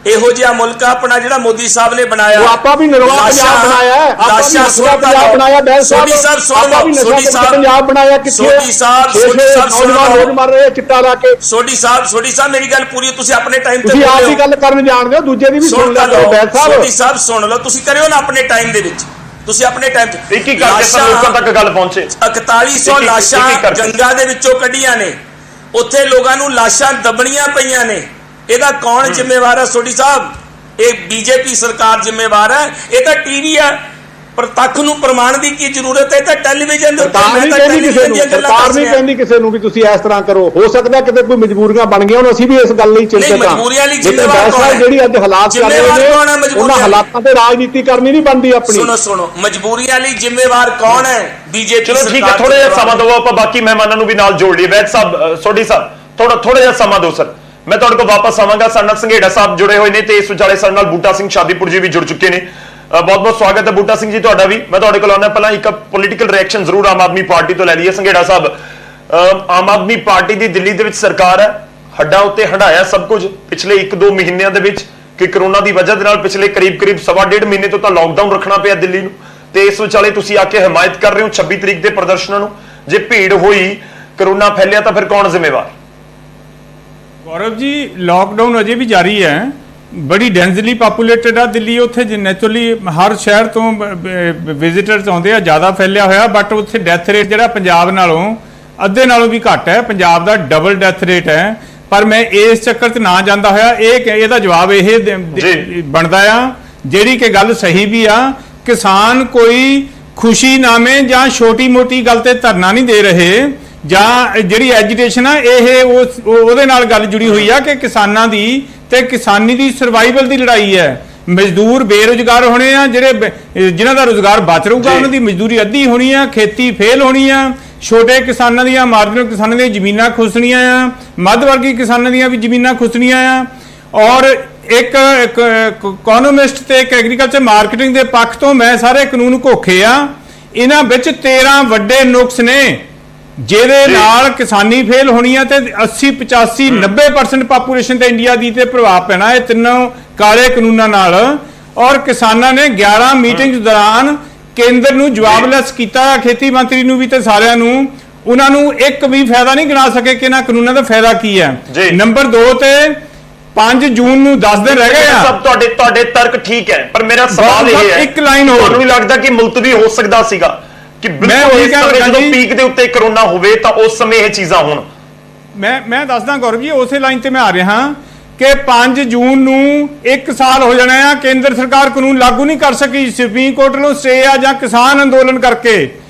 ਇਹੋ ਜਿਹਾ ਮੁਲਕ ਆਪਣਾ ਜਿਹੜਾ ਮੋਦੀ ਸਾਹਿਬ ਨੇ ਬਣਾਇਆ। ਉਹ ਆਪਾਂ ਵੀ ਨਰਵਾ ਪੰਜਾਬ ਬਣਾਇਆ ਹੈ, ਆਪਾਂ ਵੀ ਨਸ਼ਾ ਪੰਜਾਬ ਬਣਾਇਆ। ਬੈਲ ਸਾਹਿਬ, ਆਪਾਂ ਵੀ ਨਸ਼ਾ ਪੰਜਾਬ ਬਣਾਇਆ। ਕਿੱਥੇ ਸੋਢੀ ਸਾਹਿਬ ਰੋਜ਼ ਮਰ ਰਹੇ ਚਿੱਟਾ ਲਾ ਕੇ। ਸੋਢੀ ਸਾਹਿਬ ਮੇਰੀ ਗੱਲ ਪੂਰੀ, ਤੁਸੀਂ ਆਪਣੇ ਟਾਈਮ ਤੇ ਤੁਸੀਂ ਆਪ ਹੀ ਗੱਲ ਕਰਨ ਜਾਣਦੇ ਹੋ, ਦੂਜੇ ਦੀ ਵੀ ਸੁਣ ਲਓ। ਬੈਲ ਸਾਹਿਬ, ਸੋਢੀ ਸਾਹਿਬ ਸੁਣ ਲਓ, ਤੁਸੀਂ ਕਰਿਓ ਨਾ ਆਪਣੇ ਟਾਈਮ ਦੇ ਵਿੱਚ। ਤੁਸੀਂ ਆਪਣੇ ਟਾਈਮ ਤੇ ਇੱਕ ਕਰਕੇ ਸਭ ਲੋਕਾਂ ਤੱਕ ਗੱਲ ਪਹੁੰਚੇ। 4100 ਲਾਸ਼ਾਂ ਗੰਗਾ ਦੇ ਵਿੱਚੋਂ ਕੱਢੀਆਂ ਨੇ, ਉੱਥੇ ਲੋਕਾਂ ਨੂੰ ਲਾਸ਼ਾਂ ਦਬਣੀਆਂ ਪਈਆਂ ਨੇ। ਇਹਦਾ ਕੌਣ ਜ਼ਿੰਮੇਵਾਰ ਹੈ ਸੋਢੀ ਸਾਹਿਬ? ਇਹ ਬੀਜੇਪੀ ਸਰਕਾਰ ਜ਼ਿੰਮੇਵਾਰ ਹੈ। ਇਹ ਤਾਂ ਟੀਵੀ ਹੈ, ਪਰ ਤੱਕ ਨੂੰ ਪ੍ਰਮਾਣ ਦੀ ਕੀ ਜ਼ਰੂਰਤ ਹੈ? ਤਾਂ ਟੈਲੀਵਿਜ਼ਨ ਦੇ ਉੱਤੇ ਸਰਕਾਰ ਨਹੀਂ ਕਹਿੰਦੀ ਕਿਸੇ ਨੂੰ ਵੀ ਤੁਸੀਂ ਇਸ ਤਰ੍ਹਾਂ ਕਰੋ। ਹੋ ਸਕਦਾ ਕਿਤੇ ਕੋਈ ਮਜਬੂਰੀਆਂ ਬਣ ਗਈਆਂ, ਹੁਣ ਅਸੀਂ ਵੀ ਇਸ ਗੱਲ ਲਈ ਚਿੰਤਤ ਹਾਂ। ਮਜਬੂਰੀਆਂ ਲਈ ਜ਼ਿੰਮੇਵਾਰ ਕੌਣ ਹੈ? ਜਿਹੜੀ ਅੱਜ ਹਾਲਾਤ ਚੱਲ ਰਹੇ ਨੇ, ਉਹਨਾਂ ਹਾਲਾਤਾਂ ਤੇ ਰਾਜਨੀਤੀ ਕਰਨੀ ਨਹੀਂ ਬਣਦੀ ਆਪਣੀ। ਸੁਣੋ ਮਜਬੂਰੀਆਂ ਲਈ ਜ਼ਿੰਮੇਵਾਰ ਕੌਣ ਹੈ? ਬੀਜੇਪੀ। ਚਲੋ ਠੀਕ ਹੈ, ਥੋੜਾ ਜਿਹਾ ਸਮਾਂ ਦਿਓ, ਆਪਾਂ ਬਾਕੀ ਮਹਿਮਾਨਾਂ ਨੂੰ ਵੀ ਨਾਲ ਜੋੜ ਲਈਏ। ਵੈਦ ਸਾਹਿਬ, ਸੋਢੀ ਸਾਹਿਬ, ਥੋੜਾ ਜਿਹਾ ਸਮਾਂ ਦਿਓ ਸਰ। ਮੈਂ ਤੁਹਾਡੇ ਕੋਲ ਵਾਪਸ ਆਵਾਂਗਾ। ਸਾਡੇ ਨਾਲ ਸੰਘੇੜਾ ਸਾਹਿਬ ਜੁੜੇ ਹੋਏ ਨੇ ਤੇ ਇਸ ਵਿਚਾਲੇ ਸਾਡੇ ਨਾਲ ਬੂਟਾ ਸਿੰਘ ਸ਼ਾਦੀਪੁਰ ਜੀ ਵੀ ਜੁੜ ਚੁੱਕੇ ਨੇ। ਬਹੁਤ ਸਵਾਗਤ ਹੈ ਬੂਟਾ ਸਿੰਘ ਜੀ ਤੁਹਾਡਾ ਵੀ। ਮੈਂ ਤੁਹਾਡੇ ਕੋਲ ਆਉਣਾ, ਪਹਿਲਾਂ ਇੱਕ ਪੋਲੀਟੀਕਲ ਰਿਐਕਸ਼ਨ ਜ਼ਰੂਰ ਆਮ ਆਦਮੀ ਪਾਰਟੀ ਤੋਂ ਲੈ ਲਈਏ। ਸੰਘੇੜਾ ਸਾਹਿਬ, ਆਮ ਆਦਮੀ ਪਾਰਟੀ ਦੀ ਦਿੱਲੀ ਦੇ ਵਿੱਚ ਸਰਕਾਰ ਹੈ, ਹੱਡਾਂ ਉੱਤੇ ਹੰਢਾਇਆ ਸਭ ਕੁਝ ਪਿਛਲੇ 1-2 ਮਹੀਨਿਆਂ ਦੇ ਵਿੱਚ ਕਿ ਕਰੋਨਾ ਦੀ ਵਜ੍ਹਾ ਦੇ ਨਾਲ ਪਿਛਲੇ ਕਰੀਬ 1.5 ਮਹੀਨੇ ਤੋਂ ਤਾਂ ਲਾਕਡਾਊਨ ਰੱਖਣਾ ਪਿਆ ਦਿੱਲੀ ਨੂੰ, ਤੇ ਇਸ ਵਿਚਾਲੇ ਤੁਸੀਂ ਆ ਕੇ ਹਮਾਇਤ ਕਰ ਰਹੇ ਹੋ 26 ਤਰੀਕ ਦੇ ਪ੍ਰਦਰਸ਼ਨਾਂ ਨੂੰ। ਜੇ ਭੀੜ ਹੋਈ, ਕਰੋਨਾ ਫੈਲਿਆ, ਤਾਂ ਫਿਰ ਕੌਣ ਜ਼ਿੰਮੇਵਾਰ? ਗੌਰਵ ਜੀ, ਲਾਕਡਾਊਨ ਅਜੇ ਵੀ ਜਾਰੀ ਹੈ। ਬੜੀ ਡੈਂਸਲੀ ਪਾਪੂਲੇਟਡ ਆ ਦਿੱਲੀ। ਉੱਥੇ ਨੈਚੁਰਲੀ ਹਰ ਸ਼ਹਿਰ ਤੋਂ ਵਿਜ਼ਿਟਰਸ ਆਉਂਦੇ ਆ, ਜ਼ਿਆਦਾ ਫੈਲਿਆ ਹੋਇਆ। ਬਟ ਉੱਥੇ ਡੈਥ ਰੇਟ ਜਿਹੜਾ ਪੰਜਾਬ ਨਾਲੋਂ ਅੱਧੇ ਨਾਲੋਂ ਵੀ ਘੱਟ ਹੈ। ਪੰਜਾਬ ਦਾ ਡਬਲ ਡੈਥ ਰੇਟ ਹੈ। ਪਰ ਮੈਂ ਇਸ ਚੱਕਰ 'ਚ ਨਾ ਜਾਂਦਾ ਹੋਇਆ ਇਹਦਾ ਜਵਾਬ ਇਹ ਬਣਦਾ ਆ, ਜਿਹੜੀ ਕਿ ਗੱਲ ਸਹੀ ਵੀ ਆ। ਕਿਸਾਨ ਕੋਈ ਖੁਸ਼ੀ ਨਾਮੇ ਜਾਂ ਛੋਟੀ ਮੋਟੀ ਗੱਲ ਤੇ ਧਰਨਾ ਨਹੀਂ ਦੇ ਰਹੇ। ਜਾਂ ਜਿਹੜੀ ਐਜੀਟੇਸ਼ਨ ਆ ਇਹ ਉਹਦੇ ਨਾਲ ਗੱਲ ਜੁੜੀ ਹੋਈ ਆ ਕਿ ਕਿਸਾਨਾਂ ਦੀ ਤੇ ਕਿਸਾਨੀ ਦੀ ਸਰਵਾਈਵਲ ਦੀ ਲੜਾਈ ਹੈ। ਮਜ਼ਦੂਰ ਬੇਰੁਜ਼ਗਾਰ ਹੋਣੇ ਆ, ਜਿਨ੍ਹਾਂ ਦਾ ਰੁਜ਼ਗਾਰ ਬਚ ਰਹੂਗਾ ਉਹਨਾਂ ਦੀ ਮਜ਼ਦੂਰੀ ਅੱਧੀ ਹੋਣੀ ਆ, ਖੇਤੀ ਫੇਲ ਹੋਣੀ ਆ, ਛੋਟੇ ਕਿਸਾਨਾਂ ਦੀਆਂ ਮਾਰਜਨਲ ਕਿਸਾਨਾਂ ਦੀਆਂ ਜ਼ਮੀਨਾਂ ਖੁੱਸਣੀਆਂ ਆ, ਮੱਧ ਵਰਗੀ ਕਿਸਾਨਾਂ ਦੀਆਂ ਵੀ ਜ਼ਮੀਨਾਂ ਖੁੱਸਣੀਆਂ ਆ। ਔਰ ਇੱਕ ਇਕਨੋਮਿਸਟ ਤੇ ਇੱਕ ਐਗਰੀਕਲਚਰ ਮਾਰਕੀਟਿੰਗ ਦੇ ਪੱਖ ਤੋਂ ਮੈਂ ਸਾਰੇ ਕਾਨੂੰਨ ਘੋਖੇ ਆ। ਇਹਨਾਂ ਵਿੱਚ 13 ਵੱਡੇ ਨੁਕਸ ਨੇ ਜਿਹਦੇ ਨਾਲ ਕਿਸਾਨੀ ਫੇਲ ਹੋਣੀ ਆ ਤੇ 80 85 90% ਪਾਪੂਲੇਸ਼ਨ ਤੇ ਇੰਡੀਆ ਦੀ ਤੇ ਪ੍ਰਭਾਵ ਪੈਣਾ ਇਹ ਤਿੰਨੋਂ ਕਾਲੇ ਕਾਨੂੰਨਾਂ ਨਾਲ। ਔਰ ਕਿਸਾਨਾਂ ਨੇ 11 ਮੀਟਿੰਗਸ ਦੌਰਾਨ ਕੇਂਦਰ ਨੂੰ ਜਵਾਬਲੈਸ ਕੀਤਾ, ਖੇਤੀ ਮੰਤਰੀ ਨੂੰ ਵੀ ਤੇ ਸਾਰਿਆਂ ਨੂੰ। ਉਹਨਾਂ ਨੂੰ ਇੱਕ ਵੀ ਫਾਇਦਾ ਨਹੀਂ ਗਿਣਾ ਸਕੇ ਕਿ ਇਹਨਾਂ ਕਾਨੂੰਨਾਂ ਦਾ ਫਾਇਦਾ ਕੀ ਹੈ। ਨੰਬਰ 2 ਤੇ 5 ਜੂਨ ਨੂੰ 10 ਦਿਨ ਰਹਿ ਗਏ ਆ। ਸਭ ਤੁਹਾਡੇ ਤਰਕ ਠੀਕ ਹੈ, ਪਰ ਮੇਰਾ ਸਵਾਲ ਇਹ ਹੈ, ਇੱਕ ਲਾਈਨ ਹੋਰ, ਤੁਹਾਨੂੰ ਵੀ ਲੱਗਦਾ ਕਿ ਮੁਲਤਵੀ ਹੋ ਸਕਦਾ ਸੀਗਾ ਕਿ ਬਿਲਕੁਲ ਇਸ ਸਮੇਂ ਜਦੋਂ ਪੀਕ ਦੇ ਉੱਤੇ ਕਰੋਨਾ ਹੋਵੇ ਤਾਂ ਉਸ ਸਮੇਂ ਇਹ ਚੀਜ਼ਾਂ ਹੋਣ? ਮੈਂ ਦੱਸਦਾ ਗੌਰਵ ਜੀ, ਉਸੇ ਲਾਈਨ ਤੇ ਮੈਂ ਆ ਰਿਹਾ ਕਿ 5 ਜੂਨ ਨੂੰ 1 ਸਾਲ ਹੋ ਜਾਣਾ ਆ, ਕੇਂਦਰ ਸਰਕਾਰ ਕਾਨੂੰਨ ਲਾਗੂ ਨਹੀਂ ਕਰ ਸਕੀ, ਸੁਪਰੀਮ ਕੋਰਟ ਨੂੰ ਸਟੇ ਆ ਜਾਂ ਕਿਸਾਨ ਅੰਦੋਲਨ ਕਰਕੇ,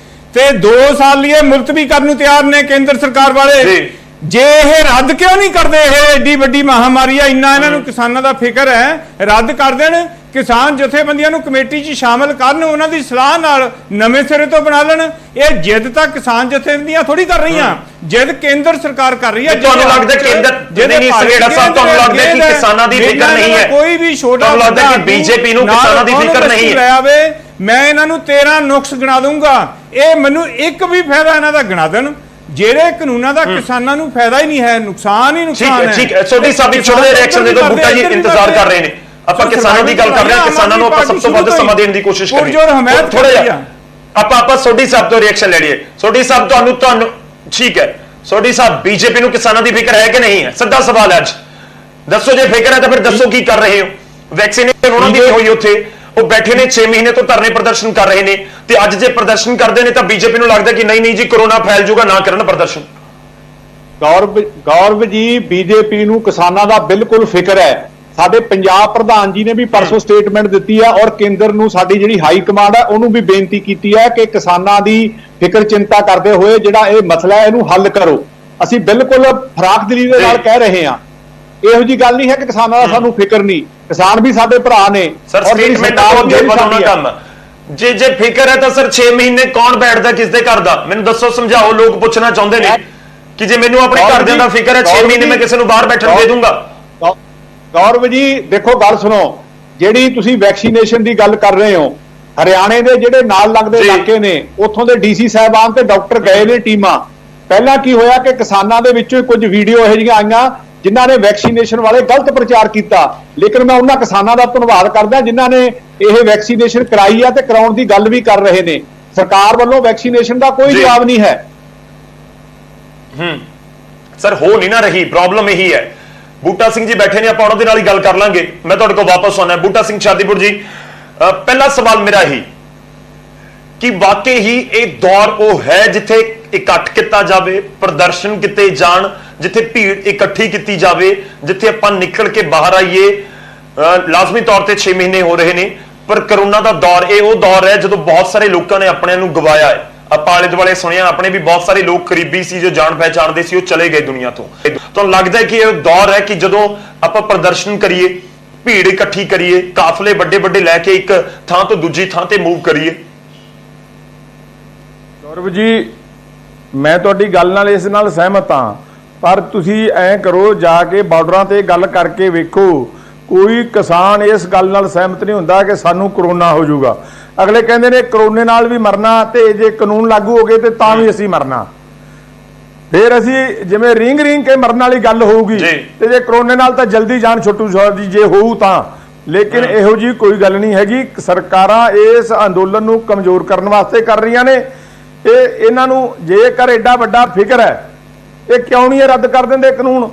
ਤੇ 2 ਸਾਲ ਲਈ ਮੁਲਤਵੀ ਕਰਨ ਨੂੰ ਤਿਆਰ ਨੇ ਕੇਂਦਰ ਸਰਕਾਰ ਵਾਲੇ। ਜੇ ਇਹ ਰੱਦ ਕਿਉਂ ਨਹੀਂ ਕਰਦੇ? ਇਹ ਏਡੀ ਵੱਡੀ ਮਹਾਮਾਰੀ ਆ, ਇੰਨਾ ਇਹਨਾਂ ਨੂੰ ਕਿਸਾਨਾਂ ਦਾ ਫਿਕਰ ਹੈ, ਰੱਦ ਕਰ ਦੇਣ। ਕਿਸਾਨ ਜਥੇਬੰਦੀਆਂ ਨੂੰ ਕਮੇਟੀ 'ਚ ਸ਼ਾਮਲ ਕਰਨ, ਉਹਨਾਂ ਦੀ ਸਲਾਹ ਨਾਲ ਨਵੇਂ ਸਿਰੇ ਤੋਂ ਬਣਾ ਲੈਣ। ਇਹ ਜਿੱਦ ਤਾਂ ਕਿਸਾਨ ਜਥੇਬੰਦੀਆਂ ਥੋੜੀ ਕਰ ਰਹੀਆਂ, ਜਿੱਦ ਕੇਂਦਰ ਸਰਕਾਰ ਕਰ ਰਹੀ ਹੈ। ਤੁਹਾਨੂੰ ਲੱਗਦਾ ਕੇਂਦਰ ਨਹੀਂ ਸਵੇੜਾ ਸਾਹਿਬ, ਤੁਹਾਨੂੰ ਲੱਗਦਾ ਕਿ ਕਿਸਾਨਾਂ ਦੀ ਫਿਕਰ ਨਹੀਂ ਹੈ? ਕੋਈ ਵੀ ਛੋਟਾ ਲੱਗਦਾ ਕਿ ਬੀਜੇਪੀ ਨੂੰ ਕਿਸਾਨਾਂ ਦੀ ਫਿਕਰ ਨਹੀਂ ਹੈ? ਮੈਂ ਇਹਨਾਂ ਨੂੰ 13 ਨੁਕਸ ਗਿਣਾ ਦੂੰਗਾ, ਇਹ ਮੈਨੂੰ ਇੱਕ ਵੀ ਫਾਇਦਾ ਇਹਨਾਂ ਦਾ ਗਿਣਾ ਦੇਣ। ਜਿਹੜੇ ਕਾਨੂੰਨਾਂ ਦਾ ਕਿਸਾਨਾਂ ਨੂੰ ਫਾਇਦਾ ਹੀ ਨਹੀਂ ਹੈ, ਨੁਕਸਾਨ ਹੀ ਨੁਕਸਾਨ ਹੈ। ਠੀਕ ਹੈ, ਛੋਟੀ ਸਾਹਿਬ ਛੋਟੇ ਰਿਐਕਸ਼ਨ ਦੇ ਦਿਓ। ਬੂਟਾ ਜੀ ਇੰਤਜ਼ਾਰ ਕਰ ਰਹੇ ਨੇ, ਆਪਾਂ ਕਿਸਾਨਾਂ ਦੀ ਗੱਲ ਕਰ ਰਹੇ ਹਾਂ, ਕਿਸਾਨਾਂ ਨੂੰ ਆਪਾਂ ਸਭ ਤੋਂ ਵੱਧ ਸਮਾਂ ਦੇਣ ਦੀ ਕੋਸ਼ਿਸ਼ ਕਰੀਏ। ਥੋੜਾ ਜਿਹਾ ਆਪਾਂ ਸੋਢੀ ਸਾਹਿਬ ਤੋਂ ਰਿਐਕਸ਼ਨ ਲੈ ਲਈਏ। ਸੋਢੀ ਸਾਹਿਬ ਤੁਹਾਨੂੰ ਠੀਕ ਹੈ, ਸੋਢੀ ਸਾਹਿਬ ਬੀਜੇਪੀ ਨੂੰ ਕਿਸਾਨਾਂ ਦੀ ਫਿਕਰ ਹੈ ਕਿ ਨਹੀਂ ਹੈ? ਸਿੱਧਾ ਸਵਾਲ ਹੈ, ਅੱਜ ਦੱਸੋ। ਜੇ ਫਿਕਰ ਹੈ ਤਾਂ ਫਿਰ ਦੱਸੋ ਕੀ ਕਰ ਰਹੇ ਹੋ? ਵੈਕਸੀਨੇਸ਼ਨ ਉਹਨਾਂ ਦੀ ਹੋਈ ਉੱਥੇ, ਉਹ ਬੈਠੇ ਨੇ 6 ਮਹੀਨੇ ਤੋਂ ਧਰਨੇ ਪ੍ਰਦਰਸ਼ਨ ਕਰ ਰਹੇ ਨੇ, ਤੇ ਅੱਜ ਜੇ ਪ੍ਰਦਰਸ਼ਨ ਕਰਦੇ ਨੇ ਤਾਂ ਬੀਜੇਪੀ ਨੂੰ ਲੱਗਦਾ ਕਿ ਨਹੀਂ ਜੀ ਕਰੋਨਾ ਫੈਲ ਜਾਊਗਾ, ਨਾ ਕਰਨ ਪ੍ਰਦਰਸ਼ਨ। ਗੌਰਵ ਜੀ, ਬੀਜੇਪੀ ਨੂੰ ਕਿਸਾਨਾਂ ਦਾ ਬਿਲਕੁਲ ਫਿਕਰ ਹੈ। ਸਾਡੇ ਪੰਜਾਬ ਪ੍ਰਧਾਨ ਜੀ ਨੇ ਵੀ ਪਰਸੋਂ ਸਟੇਟਮੈਂਟ ਦਿੱਤੀ ਆ, ਔਰ ਕੇਂਦਰ ਨੂੰ ਸਾਡੀ ਜਿਹੜੀ ਹਾਈ ਕਮਾਂਡ ਹੈ ਉਹਨੂੰ ਵੀ ਬੇਨਤੀ ਕੀਤੀ ਹੈ ਕਿ ਕਿਸਾਨਾਂ ਦੀ ਫਿਕਰ ਚਿੰਤਾ ਕਰਦੇ ਹੋਏ ਜਿਹੜਾ ਇਹ ਮਸਲਾ ਹੈ ਇਹਨੂੰ ਹੱਲ ਕਰੋ। ਅਸੀਂ ਬਿਲਕੁਲ ਫਰਾਖਦਿਲੀ ਦੇ ਨਾਲ ਕਹਿ ਰਹੇ ਹਾਂ, ਇਹੋ ਜੀ ਗੱਲ ਨਹੀਂ ਹੈ ਕਿ ਕਿਸਾਨਾਂ ਦਾ ਸਾਨੂੰ ਫਿਕਰ ਨਹੀਂ, ਕਿਸਾਨ ਵੀ ਸਾਡੇ ਭਰਾ ਨੇ। ਸਰ ਸਟੇਟਮੈਂਟ ਤੋਂ ਅੱਗੇ ਵਧਾਉਣਾ ਕੰਮ, ਜੇ ਫਿਕਰ ਹੈ ਤਾਂ ਸਰ 6 ਮਹੀਨੇ ਕੌਣ ਬੈਠਦਾ ਕਿਸ ਦੇ ਘਰ ਦਾ? ਮੈਨੂੰ ਦੱਸੋ, ਸਮਝਾਓ। ਲੋਕ ਪੁੱਛਣਾ ਚਾਹੁੰਦੇ ਨੇ ਕਿ ਜੇ ਮੈਨੂੰ ਆਪਣੇ ਘਰਦਿਆਂ ਦਾ ਫਿਕਰ ਹੈ, 6 ਮਹੀਨੇ ਮੈਂ ਕਿਸੇ ਨੂੰ ਬਾਹਰ ਬੈਠਣ ਦੇ ਦੂੰਗਾ। ਗੌਰਵ ਜੀ ਦੇਖੋ, ਗੱਲ ਸੁਣੋ, ਜਿਹੜੀ ਤੁਸੀਂ ਵੈਕਸੀਨੇਸ਼ਨ ਦੀ ਗੱਲ ਕਰ ਰਹੇ ਹੋ, ਹਰਿਆਣੇ ਦੇ ਜਿਹੜੇ ਨਾਲ ਲੱਗਦੇ ਇਲਾਕੇ ਨੇ ਉੱਥੋਂ ਦੇ ਡੀਸੀ ਸਾਹਿਬਾਨ ਤੇ ਡਾਕਟਰ ਗਏ ਨੇ ਟੀਮਾਂ। ਪਹਿਲਾਂ ਕੀ ਹੋਇਆ ਕਿ ਕਿਸਾਨਾਂ ਦੇ ਵਿੱਚੋਂ ਕੁਝ ਵੀਡੀਓ ਇਹੋ ਜਿਹੀਆਂ ਆਈਆਂ ਜਿਨ੍ਹਾਂ ਨੇ ਵੈਕਸੀਨੇਸ਼ਨ ਵਾਲੇ ਗਲਤ ਪ੍ਰਚਾਰ ਕੀਤਾ, ਲੇਕਿਨ ਮੈਂ ਉਹਨਾਂ ਕਿਸਾਨਾਂ ਦਾ ਧੰਨਵਾਦ ਕਰਦਾ ਜਿਨ੍ਹਾਂ ਨੇ ਇਹ ਵੈਕਸੀਨੇਸ਼ਨ ਕਰਾਈ ਆ ਤੇ ਕਰਾਉਣ ਦੀ ਗੱਲ ਵੀ ਕਰ ਰਹੇ ਨੇ। ਸਰਕਾਰ ਵੱਲੋਂ ਵੈਕਸੀਨੇਸ਼ਨ ਦਾ ਕੋਈ ਜਵਾਬ ਨਹੀਂ ਹੈ। ਸਰ ਹੋ ਨਹੀਂ ਨਾ ਰਹੀ, ਪ੍ਰੋਬਲਮ ਇਹੀ ਹੈ। ਬੂਟਾ ਸਿੰਘ ਜੀ ਬੈਠੇ ਨੇ, ਆਪਾਂ ਉਹਨਾਂ ਦੇ ਨਾਲ ਹੀ ਗੱਲ ਕਰ ਲਾਂਗੇ। ਮੈਂ ਤੁਹਾਡੇ ਕੋਲ ਵਾਪਸ ਆਉਣਾ। ਬੂਟਾ ਸਿੰਘ ਸ਼ਾਦੀਪੁਰ ਜੀ, ਪਹਿਲਾ ਸਵਾਲ ਮੇਰਾ ਹੀ ਕਿ ਵਾਕਈ ਹੀ ਇਹ ਦੌਰ ਉਹ ਹੈ ਜਿੱਥੇ ਇਕੱਠ ਕੀਤਾ ਜਾਵੇ, ਪ੍ਰਦਰਸ਼ਨ ਕੀਤੇ ਜਾਣ, ਜਿੱਥੇ ਭੀੜ ਇਕੱਠੀ ਕੀਤੀ ਜਾਵੇ, ਜਿੱਥੇ ਆਪਾਂ ਨਿਕਲ ਕੇ ਬਾਹਰ ਆਈਏ। ਲਾਜ਼ਮੀ ਤੌਰ ਤੇ 6 ਮਹੀਨੇ ਹੋ ਰਹੇ ਨੇ, ਪਰ ਕਰੋਨਾ ਦਾ ਦੌਰ ਇਹ ਉਹ ਦੌਰ ਹੈ ਜਦੋਂ ਬਹੁਤ ਸਾਰੇ ਲੋਕਾਂ ਨੇ ਆਪਣਿਆਂ ਨੂੰ ਗਵਾਇਆ ਹੈ। ਆਪਾਂ ਆਲੇ ਦੁਆਲੇ ਸੁਣਿਆ, ਆਪਣੇ ਵੀ ਬਹੁਤ ਸਾਰੇ ਲੋਕ ਕਰੀਬੀ ਸੀ ਜੋ ਜਾਣ ਪਹਿਚਾਣਦੇ ਸੀ, ਉਹ ਚਲੇ ਗਏ ਦੁਨੀਆ ਤੋਂ। ਤੁਹਾਨੂੰ ਲੱਗਦਾ ਹੈ ਕਿ ਇਹ ਦੌਰ ਹੈ ਕਿ ਜਦੋਂ ਆਪਾਂ ਪ੍ਰਦਰਸ਼ਨ ਕਰੀਏ, ਭੀੜ ਇਕੱਠੀ ਕਰੀਏ, ਕਾਫਲੇ ਵੱਡੇ ਵੱਡੇ ਲੈ ਕੇ ਇੱਕ ਥਾਂ ਤੋਂ ਦੂਜੀ ਥਾਂ ਤੇ ਮੂਵ ਕਰੀਏ? ਗੌਰਵ ਜੀ, ਮੈਂ ਤੁਹਾਡੀ ਗੱਲ ਨਾਲ ਇਸ ਨਾਲ ਸਹਿਮਤ ਹਾਂ, ਪਰ ਤੁਸੀਂ ਐਂ ਕਰੋ, ਜਾ ਕੇ ਬਾਰਡਰਾਂ ਤੇ ਗੱਲ ਕਰਕੇ ਵੇਖੋ। ਕੋਈ ਕਿਸਾਨ ਇਸ ਗੱਲ ਨਾਲ ਸਹਿਮਤ ਨਹੀਂ ਹੁੰਦਾ ਕਿ ਸਾਨੂੰ ਕਰੋਨਾ ਹੋ ਜਾਊਗਾ। ਅਗਲੇ ਕਹਿੰਦੇ ਨੇ ਕਰੋਨੇ ਨਾਲ ਵੀ ਮਰਨਾ, ਤੇ ਜੇ ਕਾਨੂੰਨ ਲਾਗੂ ਹੋ ਗਏ ਤੇ ਤਾਂ ਵੀ ਅਸੀਂ ਮਰਨਾ। ਫਿਰ ਅਸੀਂ ਜਿਵੇਂ ਰਿੰਗ ਕੇ ਮਰਨ ਵਾਲੀ ਗੱਲ ਹੋਊਗੀ, ਤੇ ਜੇ ਕਰੋਨੇ ਨਾਲ ਤਾਂ ਜਲਦੀ ਜਾਨ ਛੁੱਟੂ ਜੀ ਜੇ ਹੋਊ ਤਾਂ। ਲੇਕਿਨ ਇਹੋ ਜੀ ਕੋਈ ਗੱਲ ਨਹੀਂ ਹੈਗੀ। ਸਰਕਾਰਾਂ ਇਸ ਅੰਦੋਲਨ ਨੂੰ ਕਮਜ਼ੋਰ ਕਰਨ ਵਾਸਤੇ ਕਰ ਰਹੀਆਂ ਨੇ। ਇਹਨਾਂ ਨੂੰ ਜੇਕਰ ਐਡਾ ਵੱਡਾ ਫਿਕਰ ਹੈ, ਇਹ ਕਿਉਂ ਨਹੀਂ ਰੱਦ ਕਰ ਦਿੰਦੇ ਕਾਨੂੰਨ?